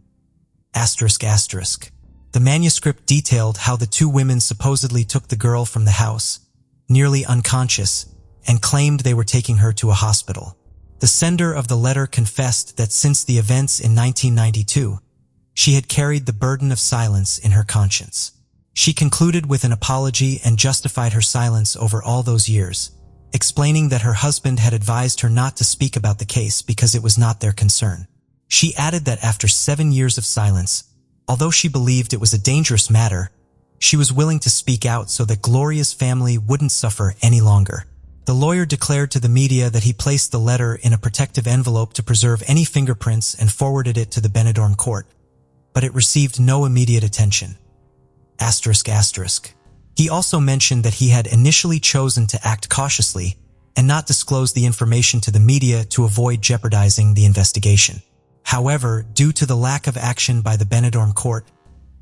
The manuscript detailed how the 2 women supposedly took the girl from the house, nearly unconscious, and claimed they were taking her to a hospital. The sender of the letter confessed that since the events in 1992, she had carried the burden of silence in her conscience. She concluded with an apology and justified her silence over all those years, explaining that her husband had advised her not to speak about the case because it was not their concern. She added that after 7 years of silence, although she believed it was a dangerous matter, she was willing to speak out so that Gloria's family wouldn't suffer any longer. The lawyer declared to the media that he placed the letter in a protective envelope to preserve any fingerprints and forwarded it to the Benidorm court, but it received no immediate attention. ***. He also mentioned that he had initially chosen to act cautiously and not disclose the information to the media to avoid jeopardizing the investigation. However, due to the lack of action by the Benidorm court,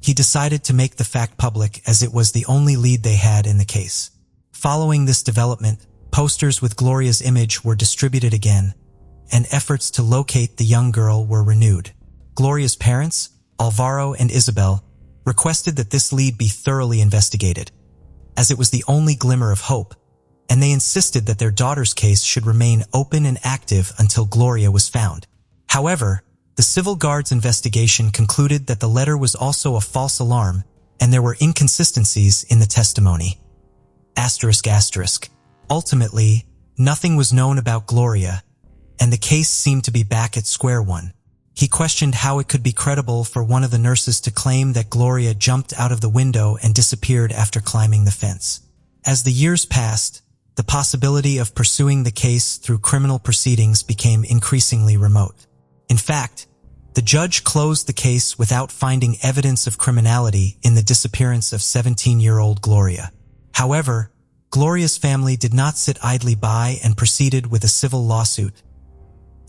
he decided to make the fact public as it was the only lead they had in the case. Following this development, posters with Gloria's image were distributed again, and efforts to locate the young girl were renewed. Gloria's parents, Alvaro and Isabel, requested that this lead be thoroughly investigated, as it was the only glimmer of hope, and they insisted that their daughter's case should remain open and active until Gloria was found. However, the civil guard's investigation concluded that the letter was also a false alarm and there were inconsistencies in the testimony. ***. Ultimately, nothing was known about Gloria, and the case seemed to be back at square one. He questioned how it could be credible for one of the nurses to claim that Gloria jumped out of the window and disappeared after climbing the fence. As the years passed, the possibility of pursuing the case through criminal proceedings became increasingly remote. In fact, the judge closed the case without finding evidence of criminality in the disappearance of 17-year-old Gloria. However, Gloria's family did not sit idly by and proceeded with a civil lawsuit. ***.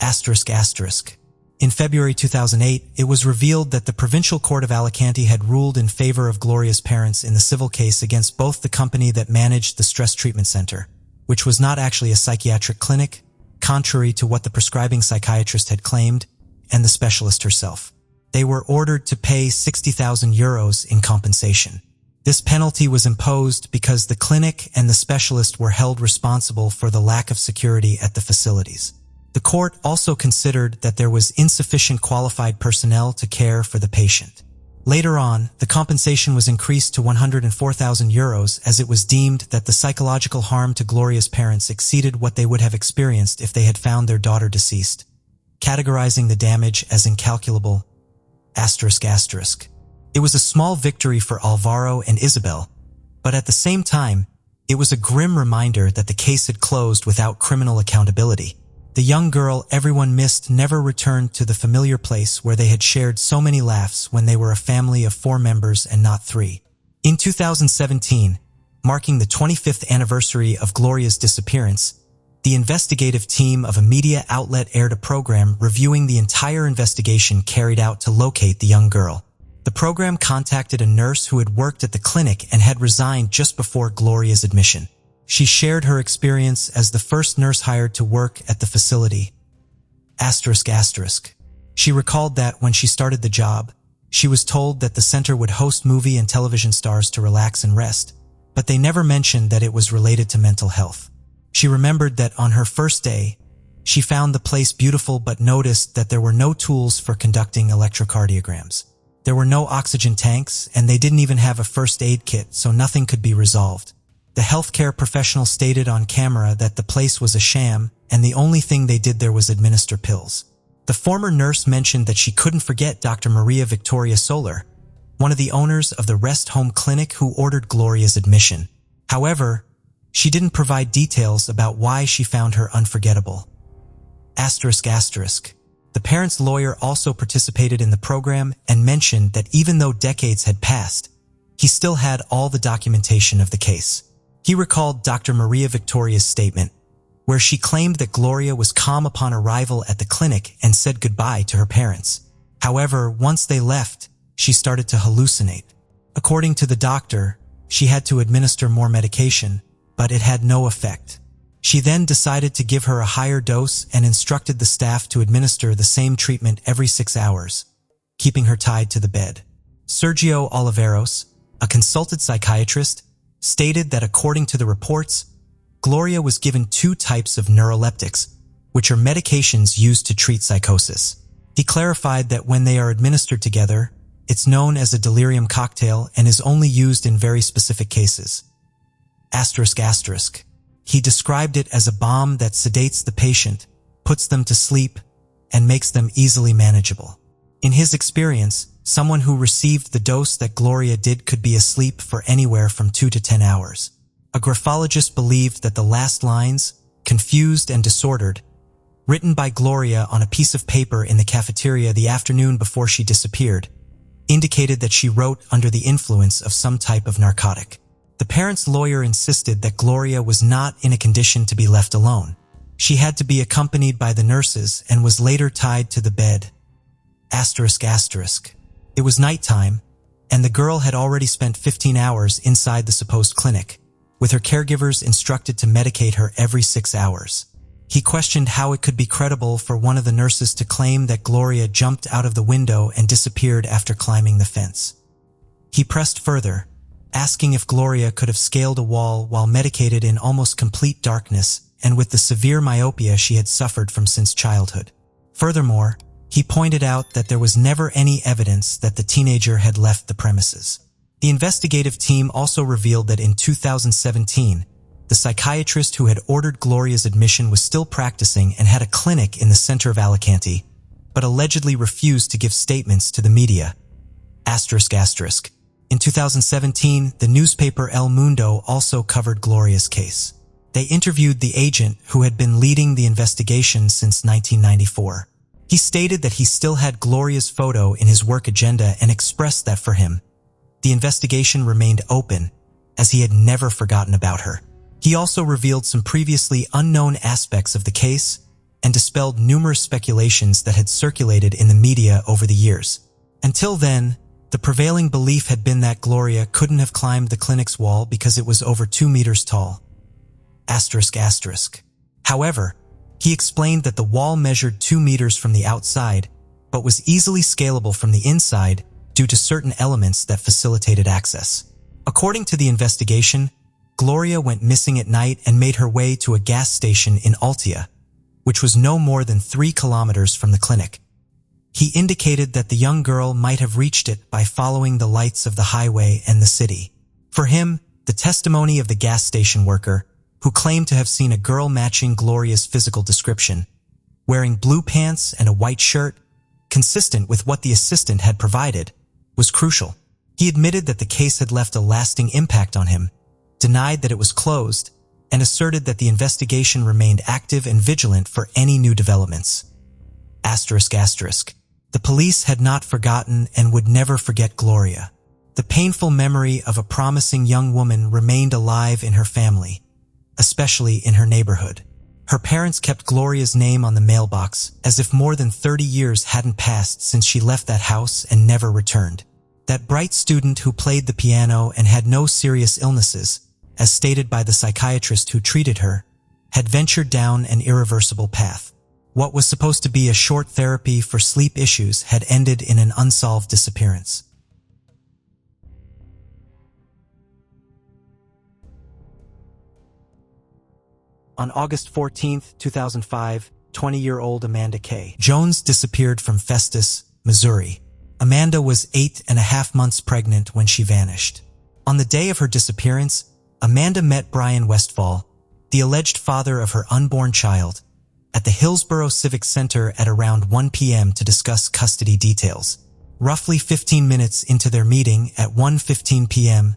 In February 2008, it was revealed that the Provincial Court of Alicante had ruled in favor of Gloria's parents in the civil case against both the company that managed the stress treatment center, which was not actually a psychiatric clinic, contrary to what the prescribing psychiatrist had claimed, and the specialist herself. They were ordered to pay 60,000 euros in compensation. This penalty was imposed because the clinic and the specialist were held responsible for the lack of security at the facilities. The court also considered that there was insufficient qualified personnel to care for the patient. Later on, the compensation was increased to 104,000 euros as it was deemed that the psychological harm to Gloria's parents exceeded what they would have experienced if they had found their daughter deceased, categorizing the damage as incalculable. ***. It was a small victory for Alvaro and Isabel, but at the same time, it was a grim reminder that the case had closed without criminal accountability. The young girl everyone missed never returned to the familiar place where they had shared so many laughs when they were a family of 4 members and not 3. In 2017, marking the 25th anniversary of Gloria's disappearance, the investigative team of a media outlet aired a program reviewing the entire investigation carried out to locate the young girl. The program contacted a nurse who had worked at the clinic and had resigned just before Gloria's admission. She shared her experience as the first nurse hired to work at the facility. ***. She recalled that when she started the job, she was told that the center would host movie and television stars to relax and rest, but they never mentioned that it was related to mental health. She remembered that on her first day, she found the place beautiful but noticed that there were no tools for conducting electrocardiograms. There were no oxygen tanks, and they didn't even have a first aid kit, so nothing could be resolved. The healthcare professional stated on camera that the place was a sham, and the only thing they did there was administer pills. The former nurse mentioned that she couldn't forget Dr. Maria Victoria Soler, one of the owners of the rest home clinic who ordered Gloria's admission. However, she didn't provide details about why she found her unforgettable. ***. The parents' lawyer also participated in the program and mentioned that even though decades had passed, he still had all the documentation of the case. He recalled Dr. Maria Victoria's statement, where she claimed that Gloria was calm upon arrival at the clinic and said goodbye to her parents. However, once they left, she started to hallucinate. According to the doctor, she had to administer more medication, but it had no effect. She then decided to give her a higher dose and instructed the staff to administer the same treatment every 6 hours, keeping her tied to the bed. Sergio Oliveros, a consulted psychiatrist, stated that according to the reports, Gloria was given 2 types of neuroleptics, which are medications used to treat psychosis. He clarified that when they are administered together, It's known as a delirium cocktail and is only used in very specific cases. Asterisk asterisk. He described it as a bomb that sedates the patient, puts them to sleep, and makes them easily manageable. In his experience, someone who received the dose that Gloria did could be asleep for anywhere from 2 to 10 hours. A graphologist believed that the last lines, confused and disordered, written by Gloria on a piece of paper in the cafeteria the afternoon before she disappeared, indicated that she wrote under the influence of some type of narcotic. The parents' lawyer insisted that Gloria was not in a condition to be left alone. She had to be accompanied by the nurses and was later tied to the bed. Asterisk asterisk. It was nighttime, and the girl had already spent 15 hours inside the supposed clinic, with her caregivers instructed to medicate her every 6 hours. He questioned how it could be credible for one of the nurses to claim that Gloria jumped out of the window and disappeared after climbing the fence. He pressed further, asking if Gloria could have scaled a wall while medicated in almost complete darkness and with the severe myopia she had suffered from since childhood. Furthermore, he pointed out that there was never any evidence that the teenager had left the premises. The investigative team also revealed that in 2017, the psychiatrist who had ordered Gloria's admission was still practicing and had a clinic in the center of Alicante, but allegedly refused to give statements to the media. Asterisk asterisk. In 2017, the newspaper El Mundo also covered Gloria's case. They interviewed the agent who had been leading the investigation since 1994. He stated that he still had Gloria's photo in his work agenda and expressed that for him, the investigation remained open, as he had never forgotten about her. He also revealed some previously unknown aspects of the case and dispelled numerous speculations that had circulated in the media over the years. Until then, the prevailing belief had been that Gloria couldn't have climbed the clinic's wall because it was over 2 meters tall. Asterisk asterisk. However, he explained that the wall measured 2 meters from the outside, but was easily scalable from the inside due to certain elements that facilitated access. According to the investigation, Gloria went missing at night and made her way to a gas station in Altia, which was no more than 3 kilometers from the clinic. He indicated that the young girl might have reached it by following the lights of the highway and the city. For him, the testimony of the gas station worker, who claimed to have seen a girl matching Gloria's physical description, wearing blue pants and a white shirt, consistent with what the assistant had provided, was crucial. He admitted that the case had left a lasting impact on him, denied that it was closed, and asserted that the investigation remained active and vigilant for any new developments. Asterisk asterisk. The police had not forgotten and would never forget Gloria. The painful memory of a promising young woman remained alive in her family, especially in her neighborhood. Her parents kept Gloria's name on the mailbox as if more than 30 years hadn't passed since she left that house and never returned. That bright student who played the piano and had no serious illnesses, as stated by the psychiatrist who treated her, had ventured down an irreversible path. What was supposed to be a short therapy for sleep issues had ended in an unsolved disappearance. On August 14, 2005, 20-year-old Amanda K. Jones disappeared from Festus, Missouri. Amanda was 8.5 months pregnant when she vanished. On the day of her disappearance, Amanda met Brian Westfall, the alleged father of her unborn child, at the Hillsborough Civic Center at around 1 p.m. to discuss custody details. Roughly 15 minutes into their meeting at 1:15 p.m.,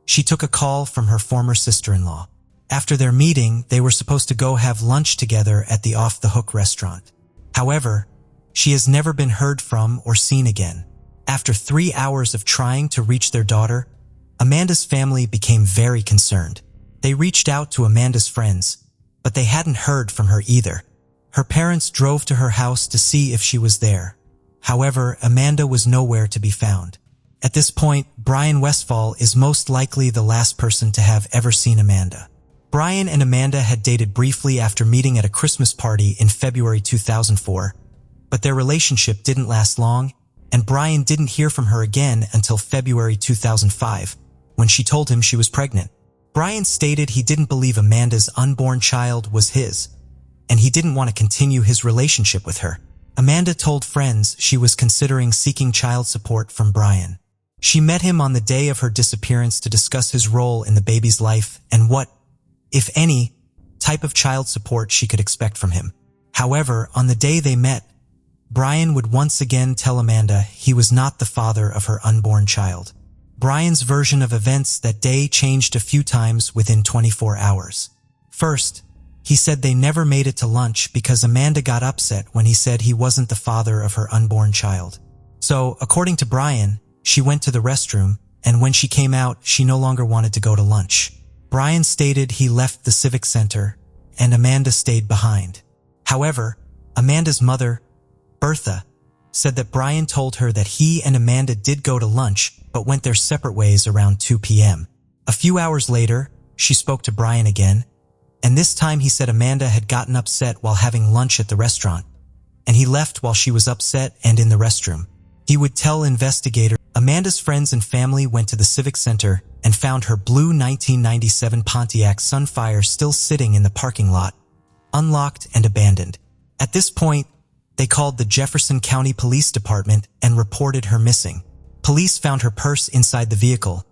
she took a call from her former sister-in-law. After their meeting, they were supposed to go have lunch together at the Off the Hook restaurant. However, she has never been heard from or seen again. After 3 hours of trying to reach their daughter, Amanda's family became very concerned. They reached out to Amanda's friends, but they hadn't heard from her either. Her parents drove to her house to see if she was there. However, Amanda was nowhere to be found. At this point, Brian Westfall is most likely the last person to have ever seen Amanda. Brian and Amanda had dated briefly after meeting at a Christmas party in February 2004, but their relationship didn't last long, and Brian didn't hear from her again until February 2005, when she told him she was pregnant. Brian stated he didn't believe Amanda's unborn child was his, and he didn't want to continue his relationship with her. Amanda told friends she was considering seeking child support from Brian. She met him on the day of her disappearance to discuss his role in the baby's life and what, if any, type of child support she could expect from him. However, on the day they met, Brian would once again tell Amanda he was not the father of her unborn child. Brian's version of events that day changed a few times within 24 hours. First, he said they never made it to lunch because Amanda got upset when he said he wasn't the father of her unborn child. So, according to Brian, she went to the restroom, and when she came out, she no longer wanted to go to lunch. Brian stated he left the Civic Center, and Amanda stayed behind. However, Amanda's mother, Bertha, said that Brian told her that he and Amanda did go to lunch but went their separate ways around 2 p.m. A few hours later, she spoke to Brian again, and this time he said Amanda had gotten upset while having lunch at the restaurant, and he left while she was upset and in the restroom. He would tell investigators Amanda's friends and family went to the Civic Center and found her blue 1997 Pontiac Sunfire still sitting in the parking lot, unlocked and abandoned. At this point, they called the Jefferson County Police Department and reported her missing. Police found her purse inside the vehicle,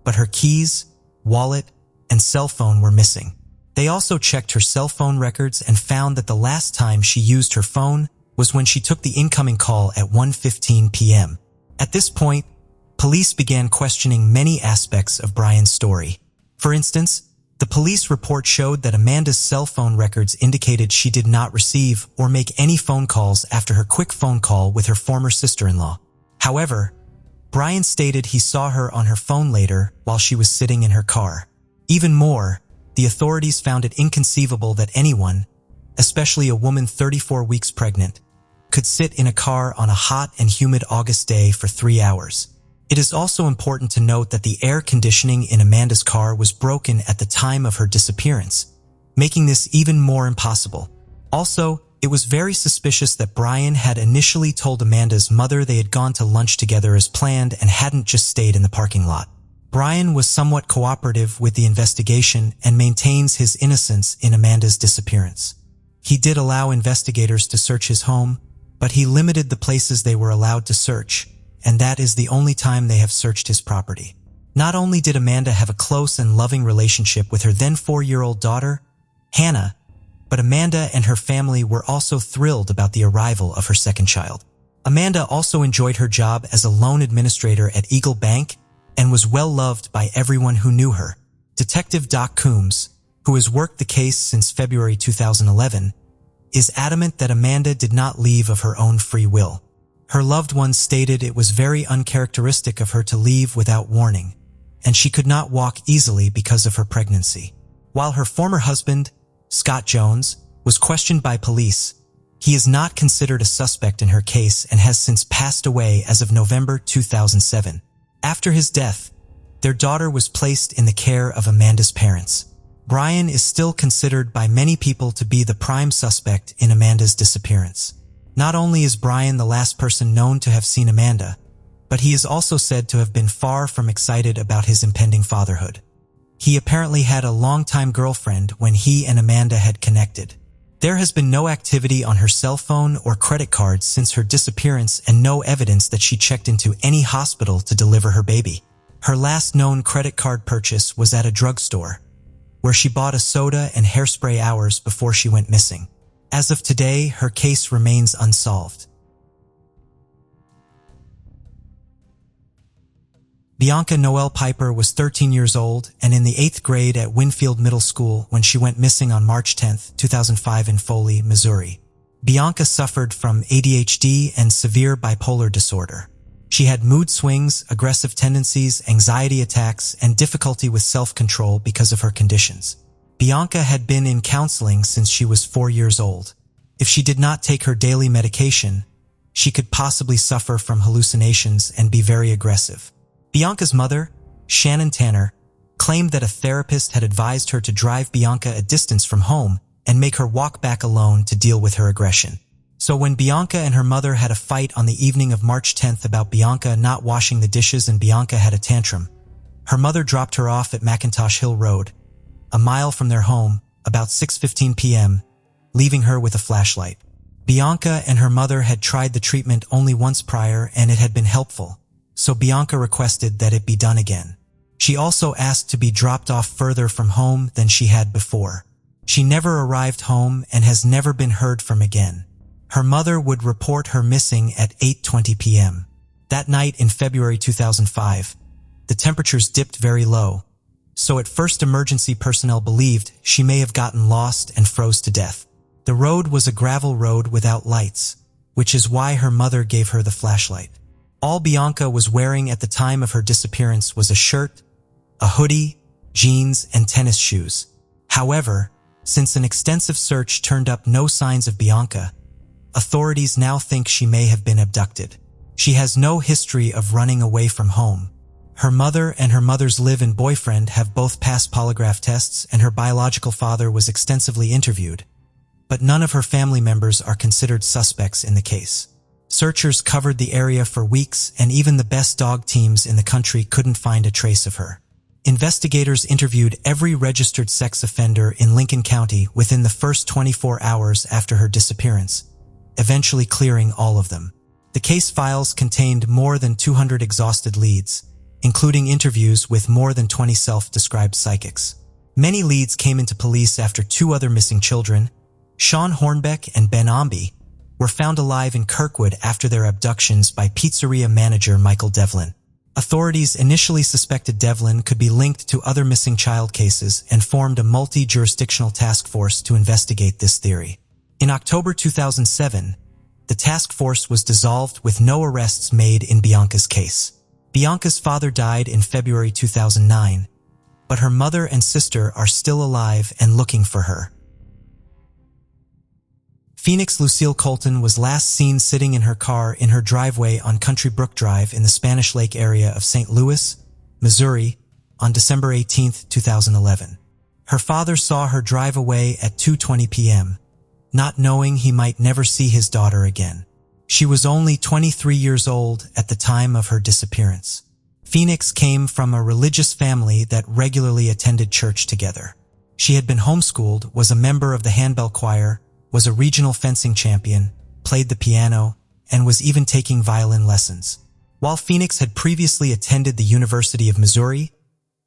but her keys, wallet, and cell phone were missing. They also checked her cell phone records and found that the last time she used her phone was when she took the incoming call at 1:15 p.m. At this point, police began questioning many aspects of Brian's story. For instance, the police report showed that Amanda's cell phone records indicated she did not receive or make any phone calls after her quick phone call with her former sister-in-law. However, Brian stated he saw her on her phone later while she was sitting in her car. Even more, the authorities found it inconceivable that anyone, especially a woman 34 weeks pregnant, could sit in a car on a hot and humid August day for 3 hours. It is also important to note that the air conditioning in Amanda's car was broken at the time of her disappearance, making this even more impossible. Also, it was very suspicious that Brian had initially told Amanda's mother they had gone to lunch together as planned and hadn't just stayed in the parking lot. Brian was somewhat cooperative with the investigation and maintains his innocence in Amanda's disappearance. He did allow investigators to search his home, but he limited the places they were allowed to search, and that is the only time they have searched his property. Not only did Amanda have a close and loving relationship with her then 4-year-old daughter, Hannah, but Amanda and her family were also thrilled about the arrival of her second child. Amanda also enjoyed her job as a loan administrator at Eagle Bank and was well loved by everyone who knew her. Detective Doc Coombs, who has worked the case since February 2011, is adamant that Amanda did not leave of her own free will. Her loved ones stated it was very uncharacteristic of her to leave without warning, and she could not walk easily because of her pregnancy. While her former husband, Scott Jones, was questioned by police, he is not considered a suspect in her case and has since passed away as of November 2007. After his death, their daughter was placed in the care of Amanda's parents. Brian is still considered by many people to be the prime suspect in Amanda's disappearance. Not only is Brian the last person known to have seen Amanda, but he is also said to have been far from excited about his impending fatherhood. He apparently had a longtime girlfriend when he and Amanda had connected. There has been no activity on her cell phone or credit cards since her disappearance and no evidence that she checked into any hospital to deliver her baby. Her last known credit card purchase was at a drugstore, where she bought a soda and hairspray hours before she went missing. As of today, her case remains unsolved. Bianca Noel Piper was 13 years old and in the 8th grade at Winfield Middle School when she went missing on March 10, 2005 in Foley, Missouri. Bianca suffered from ADHD and severe bipolar disorder. She had mood swings, aggressive tendencies, anxiety attacks, and difficulty with self-control because of her conditions. Bianca had been in counseling since she was 4 years old. If she did not take her daily medication, she could possibly suffer from hallucinations and be very aggressive. Bianca's mother, Shannon Tanner, claimed that a therapist had advised her to drive Bianca a distance from home and make her walk back alone to deal with her aggression. So when Bianca and her mother had a fight on the evening of March 10th about Bianca not washing the dishes and Bianca had a tantrum, her mother dropped her off at McIntosh Hill Road, a mile from their home, about 6:15 p.m., leaving her with a flashlight. Bianca and her mother had tried the treatment only once prior and it had been helpful, so Bianca requested that it be done again. She also asked to be dropped off further from home than she had before. She never arrived home and has never been heard from again. Her mother would report her missing at 8:20 p.m. That night in February 2005, the temperatures dipped very low, so at first emergency personnel believed she may have gotten lost and froze to death. The road was a gravel road without lights, which is why her mother gave her the flashlight. All Bianca was wearing at the time of her disappearance was a shirt, a hoodie, jeans, and tennis shoes. However, since an extensive search turned up no signs of Bianca, authorities now think she may have been abducted. She has no history of running away from home. Her mother and her mother's live-in boyfriend have both passed polygraph tests and her biological father was extensively interviewed, but none of her family members are considered suspects in the case. Searchers covered the area for weeks and even the best dog teams in the country couldn't find a trace of her. Investigators interviewed every registered sex offender in Lincoln County within the first 24 hours after her disappearance, eventually clearing all of them. The case files contained more than 200 exhausted leads, including interviews with more than 20 self-described psychics. Many leads came into police after two other missing children, Sean Hornbeck and Ben Omby, were found alive in Kirkwood after their abductions by pizzeria manager Michael Devlin. Authorities initially suspected Devlin could be linked to other missing child cases and formed a multi-jurisdictional task force to investigate this theory. In October 2007, the task force was dissolved with no arrests made in Bianca's case. Bianca's father died in February 2009, but her mother and sister are still alive and looking for her. Phoenix Lucille Colton was last seen sitting in her car in her driveway on Country Brook Drive in the Spanish Lake area of St. Louis, Missouri, on December 18, 2011. Her father saw her drive away at 2:20 p.m., not knowing he might never see his daughter again. She was only 23 years old at the time of her disappearance. Phoenix came from a religious family that regularly attended church together. She had been homeschooled, was a member of the handbell choir, was a regional fencing champion, played the piano, and was even taking violin lessons. While Phoenix had previously attended the University of Missouri,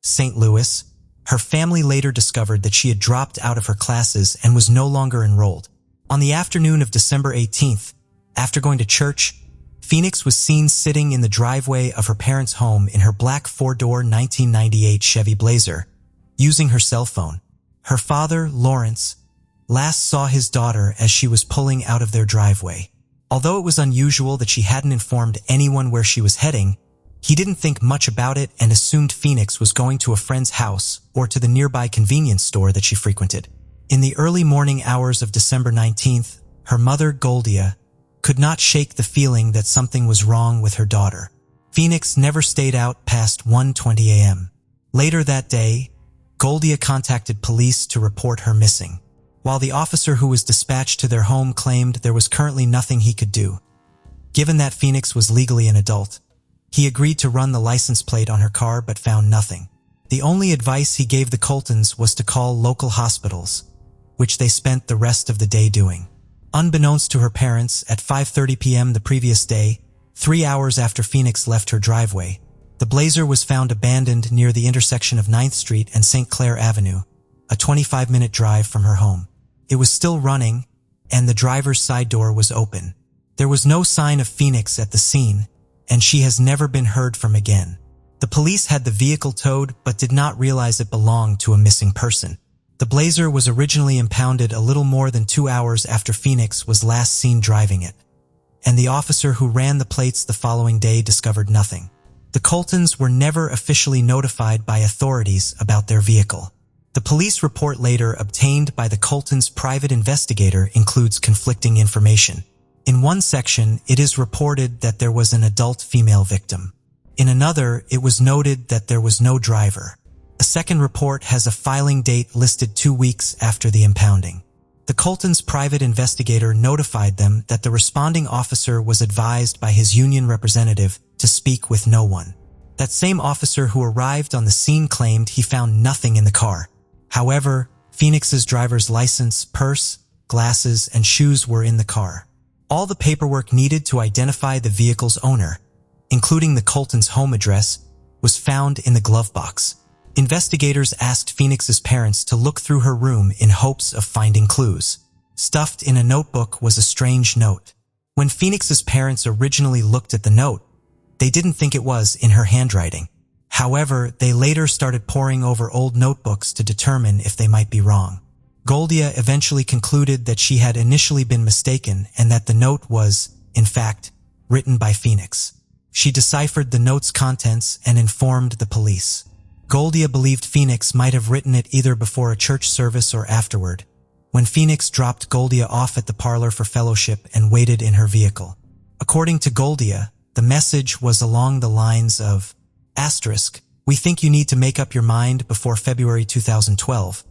St. Louis, her family later discovered that she had dropped out of her classes and was no longer enrolled. On the afternoon of December 18th, after going to church, Phoenix was seen sitting in the driveway of her parents' home in her black four-door 1998 Chevy Blazer, using her cell phone. Her father, Lawrence, last saw his daughter as she was pulling out of their driveway. Although it was unusual that she hadn't informed anyone where she was heading, he didn't think much about it and assumed Phoenix was going to a friend's house or to the nearby convenience store that she frequented. In the early morning hours of December 19th, her mother, Goldia, could not shake the feeling that something was wrong with her daughter. Phoenix never stayed out past 1:20 a.m. Later that day, Goldia contacted police to report her missing. While the officer who was dispatched to their home claimed there was currently nothing he could do, given that Phoenix was legally an adult, he agreed to run the license plate on her car but found nothing. The only advice he gave the Coltons was to call local hospitals, which they spent the rest of the day doing. Unbeknownst to her parents, at 5:30 p.m. the previous day, 3 hours after Phoenix left her driveway, the Blazer was found abandoned near the intersection of 9th Street and St. Clair Avenue, a 25-minute drive from her home. It was still running, and the driver's side door was open. There was no sign of Phoenix at the scene, and she has never been heard from again. The police had the vehicle towed but did not realize it belonged to a missing person. The Blazer was originally impounded a little more than 2 hours after Phoenix was last seen driving it, and the officer who ran the plates the following day discovered nothing. The Coltons were never officially notified by authorities about their vehicle. The police report later obtained by the Coltons' private investigator includes conflicting information. In one section, it is reported that there was an adult female victim. In another, it was noted that there was no driver. A second report has a filing date listed 2 weeks after the impounding. The Coltons' private investigator notified them that the responding officer was advised by his union representative to speak with no one. That same officer who arrived on the scene claimed he found nothing in the car. However, Phoenix's driver's license, purse, glasses, and shoes were in the car. All the paperwork needed to identify the vehicle's owner, including the Colton's home address, was found in the glove box. Investigators asked Phoenix's parents to look through her room in hopes of finding clues. Stuffed in a notebook was a strange note. When Phoenix's parents originally looked at the note, they didn't think it was in her handwriting. However, they later started poring over old notebooks to determine if they might be wrong. Goldia eventually concluded that she had initially been mistaken and that the note was, in fact, written by Phoenix. She deciphered the note's contents and informed the police. Goldia believed Phoenix might have written it either before a church service or afterward, when Phoenix dropped Goldia off at the parlor for fellowship and waited in her vehicle. According to Goldia, the message was along the lines of, "We think you need to make up your mind before February 2012,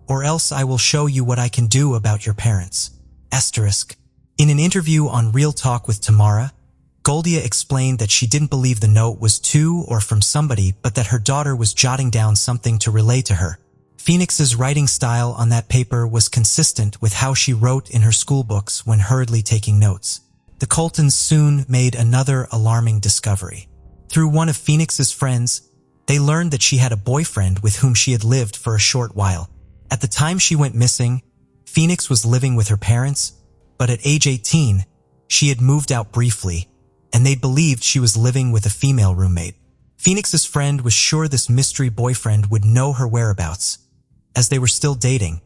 or else I will show you what I can do about your parents." In an interview on Real Talk with Tamara, Goldia explained that she didn't believe the note was to or from somebody, but that her daughter was jotting down something to relay to her. Phoenix's writing style on that paper was consistent with how she wrote in her school books when hurriedly taking notes. The Coltons soon made another alarming discovery. Through one of Phoenix's friends, they learned that she had a boyfriend with whom she had lived for a short while. At the time she went missing, Phoenix was living with her parents, but at age 18, she had moved out briefly, and they believed she was living with a female roommate. Phoenix's friend was sure this mystery boyfriend would know her whereabouts, as they were still dating,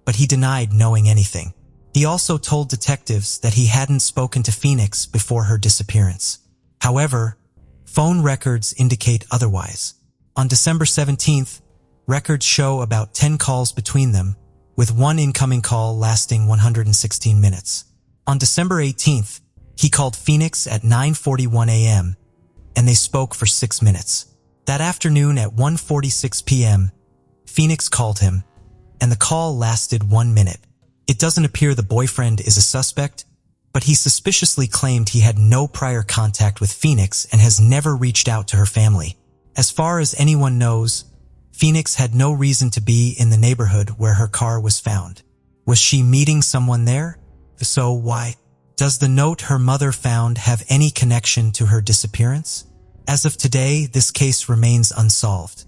but he denied knowing anything. He also told detectives that he hadn't spoken to Phoenix before her disappearance. However, phone records indicate otherwise. On December 17th, records show about 10 calls between them, with one incoming call lasting 116 minutes. On December 18th, he called Phoenix at 9:41 a.m., and they spoke for 6 minutes. That afternoon at 1:46 p.m., Phoenix called him, and the call lasted 1 minute. It doesn't appear the boyfriend is a suspect, but he suspiciously claimed he had no prior contact with Phoenix and has never reached out to her family. As far as anyone knows, Phoenix had no reason to be in the neighborhood where her car was found. Was she meeting someone there? If so, why? Does the note her mother found have any connection to her disappearance? As of today, this case remains unsolved.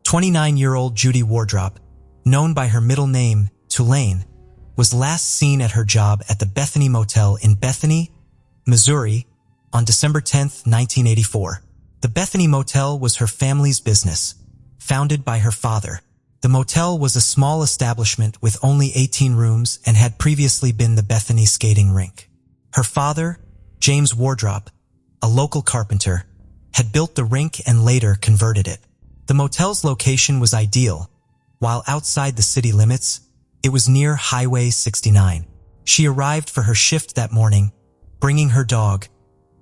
29-year-old Judy Wardrop, known by her middle name, Tulane, was last seen at her job at the Bethany Motel in Bethany, Missouri, on December 10, 1984. The Bethany Motel was her family's business, founded by her father. The motel was a small establishment with only 18 rooms and had previously been the Bethany skating rink. Her father, James Wardrop, a local carpenter, had built the rink and later converted it. The motel's location was ideal. While outside the city limits, it was near Highway 69. She arrived for her shift that morning, bringing her dog,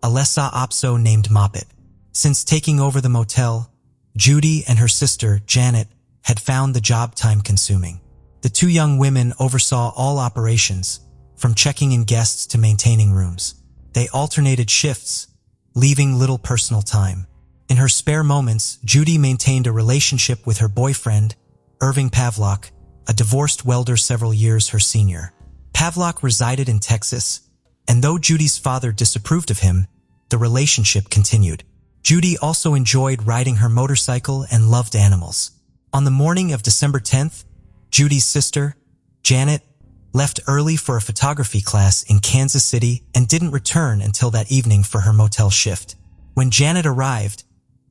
a Lhasa Apso named Moppet. Since taking over the motel, Judy and her sister, Janet, had found the job time-consuming. The two young women oversaw all operations, from checking in guests to maintaining rooms. They alternated shifts, leaving little personal time. In her spare moments, Judy maintained a relationship with her boyfriend, Irving Pavlock, a divorced welder several years her senior. Pavlock resided in Texas, and though Judy's father disapproved of him, the relationship continued. Judy also enjoyed riding her motorcycle and loved animals. On the morning of December 10th, Judy's sister, Janet, left early for a photography class in Kansas City and didn't return until that evening for her motel shift. When Janet arrived,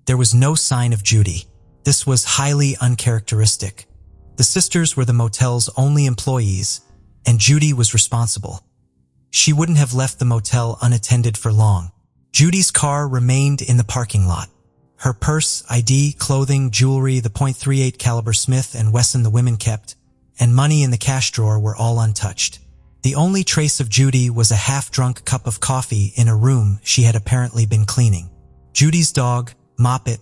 there was no sign of Judy. This was highly uncharacteristic. The sisters were the motel's only employees, and Judy was responsible. She wouldn't have left the motel unattended for long. Judy's car remained in the parking lot. Her purse, ID, clothing, jewelry, the .38 caliber Smith & Wesson the women kept, and money in the cash drawer were all untouched. The only trace of Judy was a half-drunk cup of coffee in a room she had apparently been cleaning. Judy's dog, Moppet,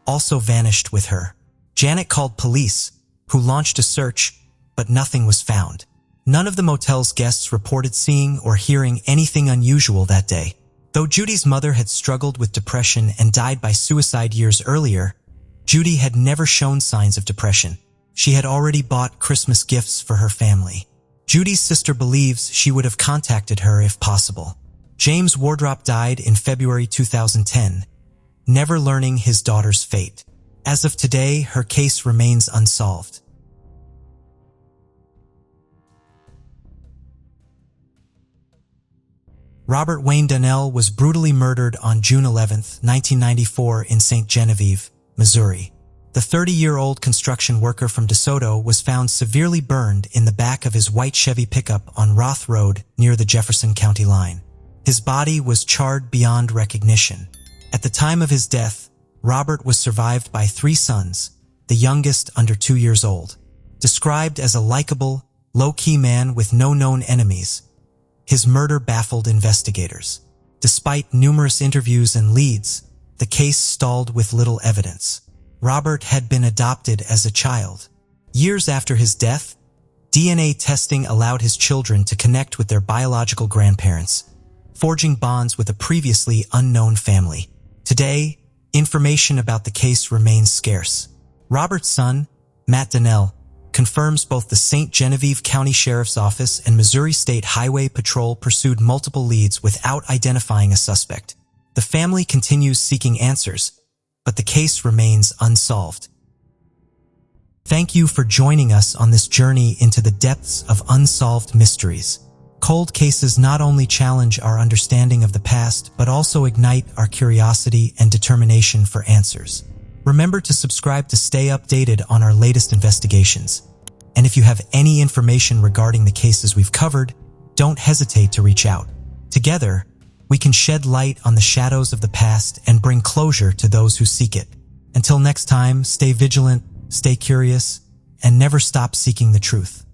also vanished with her. Janet called police, who launched a search, but nothing was found. None of the motel's guests reported seeing or hearing anything unusual that day. Though Judy's mother had struggled with depression and died by suicide years earlier, Judy had never shown signs of depression. she had already bought Christmas gifts for her family. Judy's sister believes she would have contacted her if possible. James Wardrop died in February 2010, never learning his daughter's fate. As of today, her case remains unsolved. Robert Wayne Donnell was brutally murdered on June 11, 1994 in St. Genevieve, Missouri. The 30-year-old construction worker from DeSoto was found severely burned in the back of his white Chevy pickup on Roth Road near the Jefferson County line. His body was charred beyond recognition. At the time of his death, Robert was survived by 3 sons, the youngest under 2 years old. Described as a likable, low-key man with no known enemies, his murder baffled investigators. Despite numerous interviews and leads, the case stalled with little evidence. Robert had been adopted as a child. Years after his death, DNA testing allowed his children to connect with their biological grandparents, forging bonds with a previously unknown family. Today, information about the case remains scarce. Robert's son, Matt Donnell, confirms both the St. Genevieve County Sheriff's Office and Missouri State Highway Patrol pursued multiple leads without identifying a suspect. The family continues seeking answers, but the case remains unsolved. Thank you for joining us on this journey into the depths of unsolved mysteries. Cold cases not only challenge our understanding of the past, but also ignite our curiosity and determination for answers. Remember to subscribe to stay updated on our latest investigations. And if you have any information regarding the cases we've covered, don't hesitate to reach out. Together, we can shed light on the shadows of the past and bring closure to those who seek it. Until next time, stay vigilant, stay curious, and never stop seeking the truth.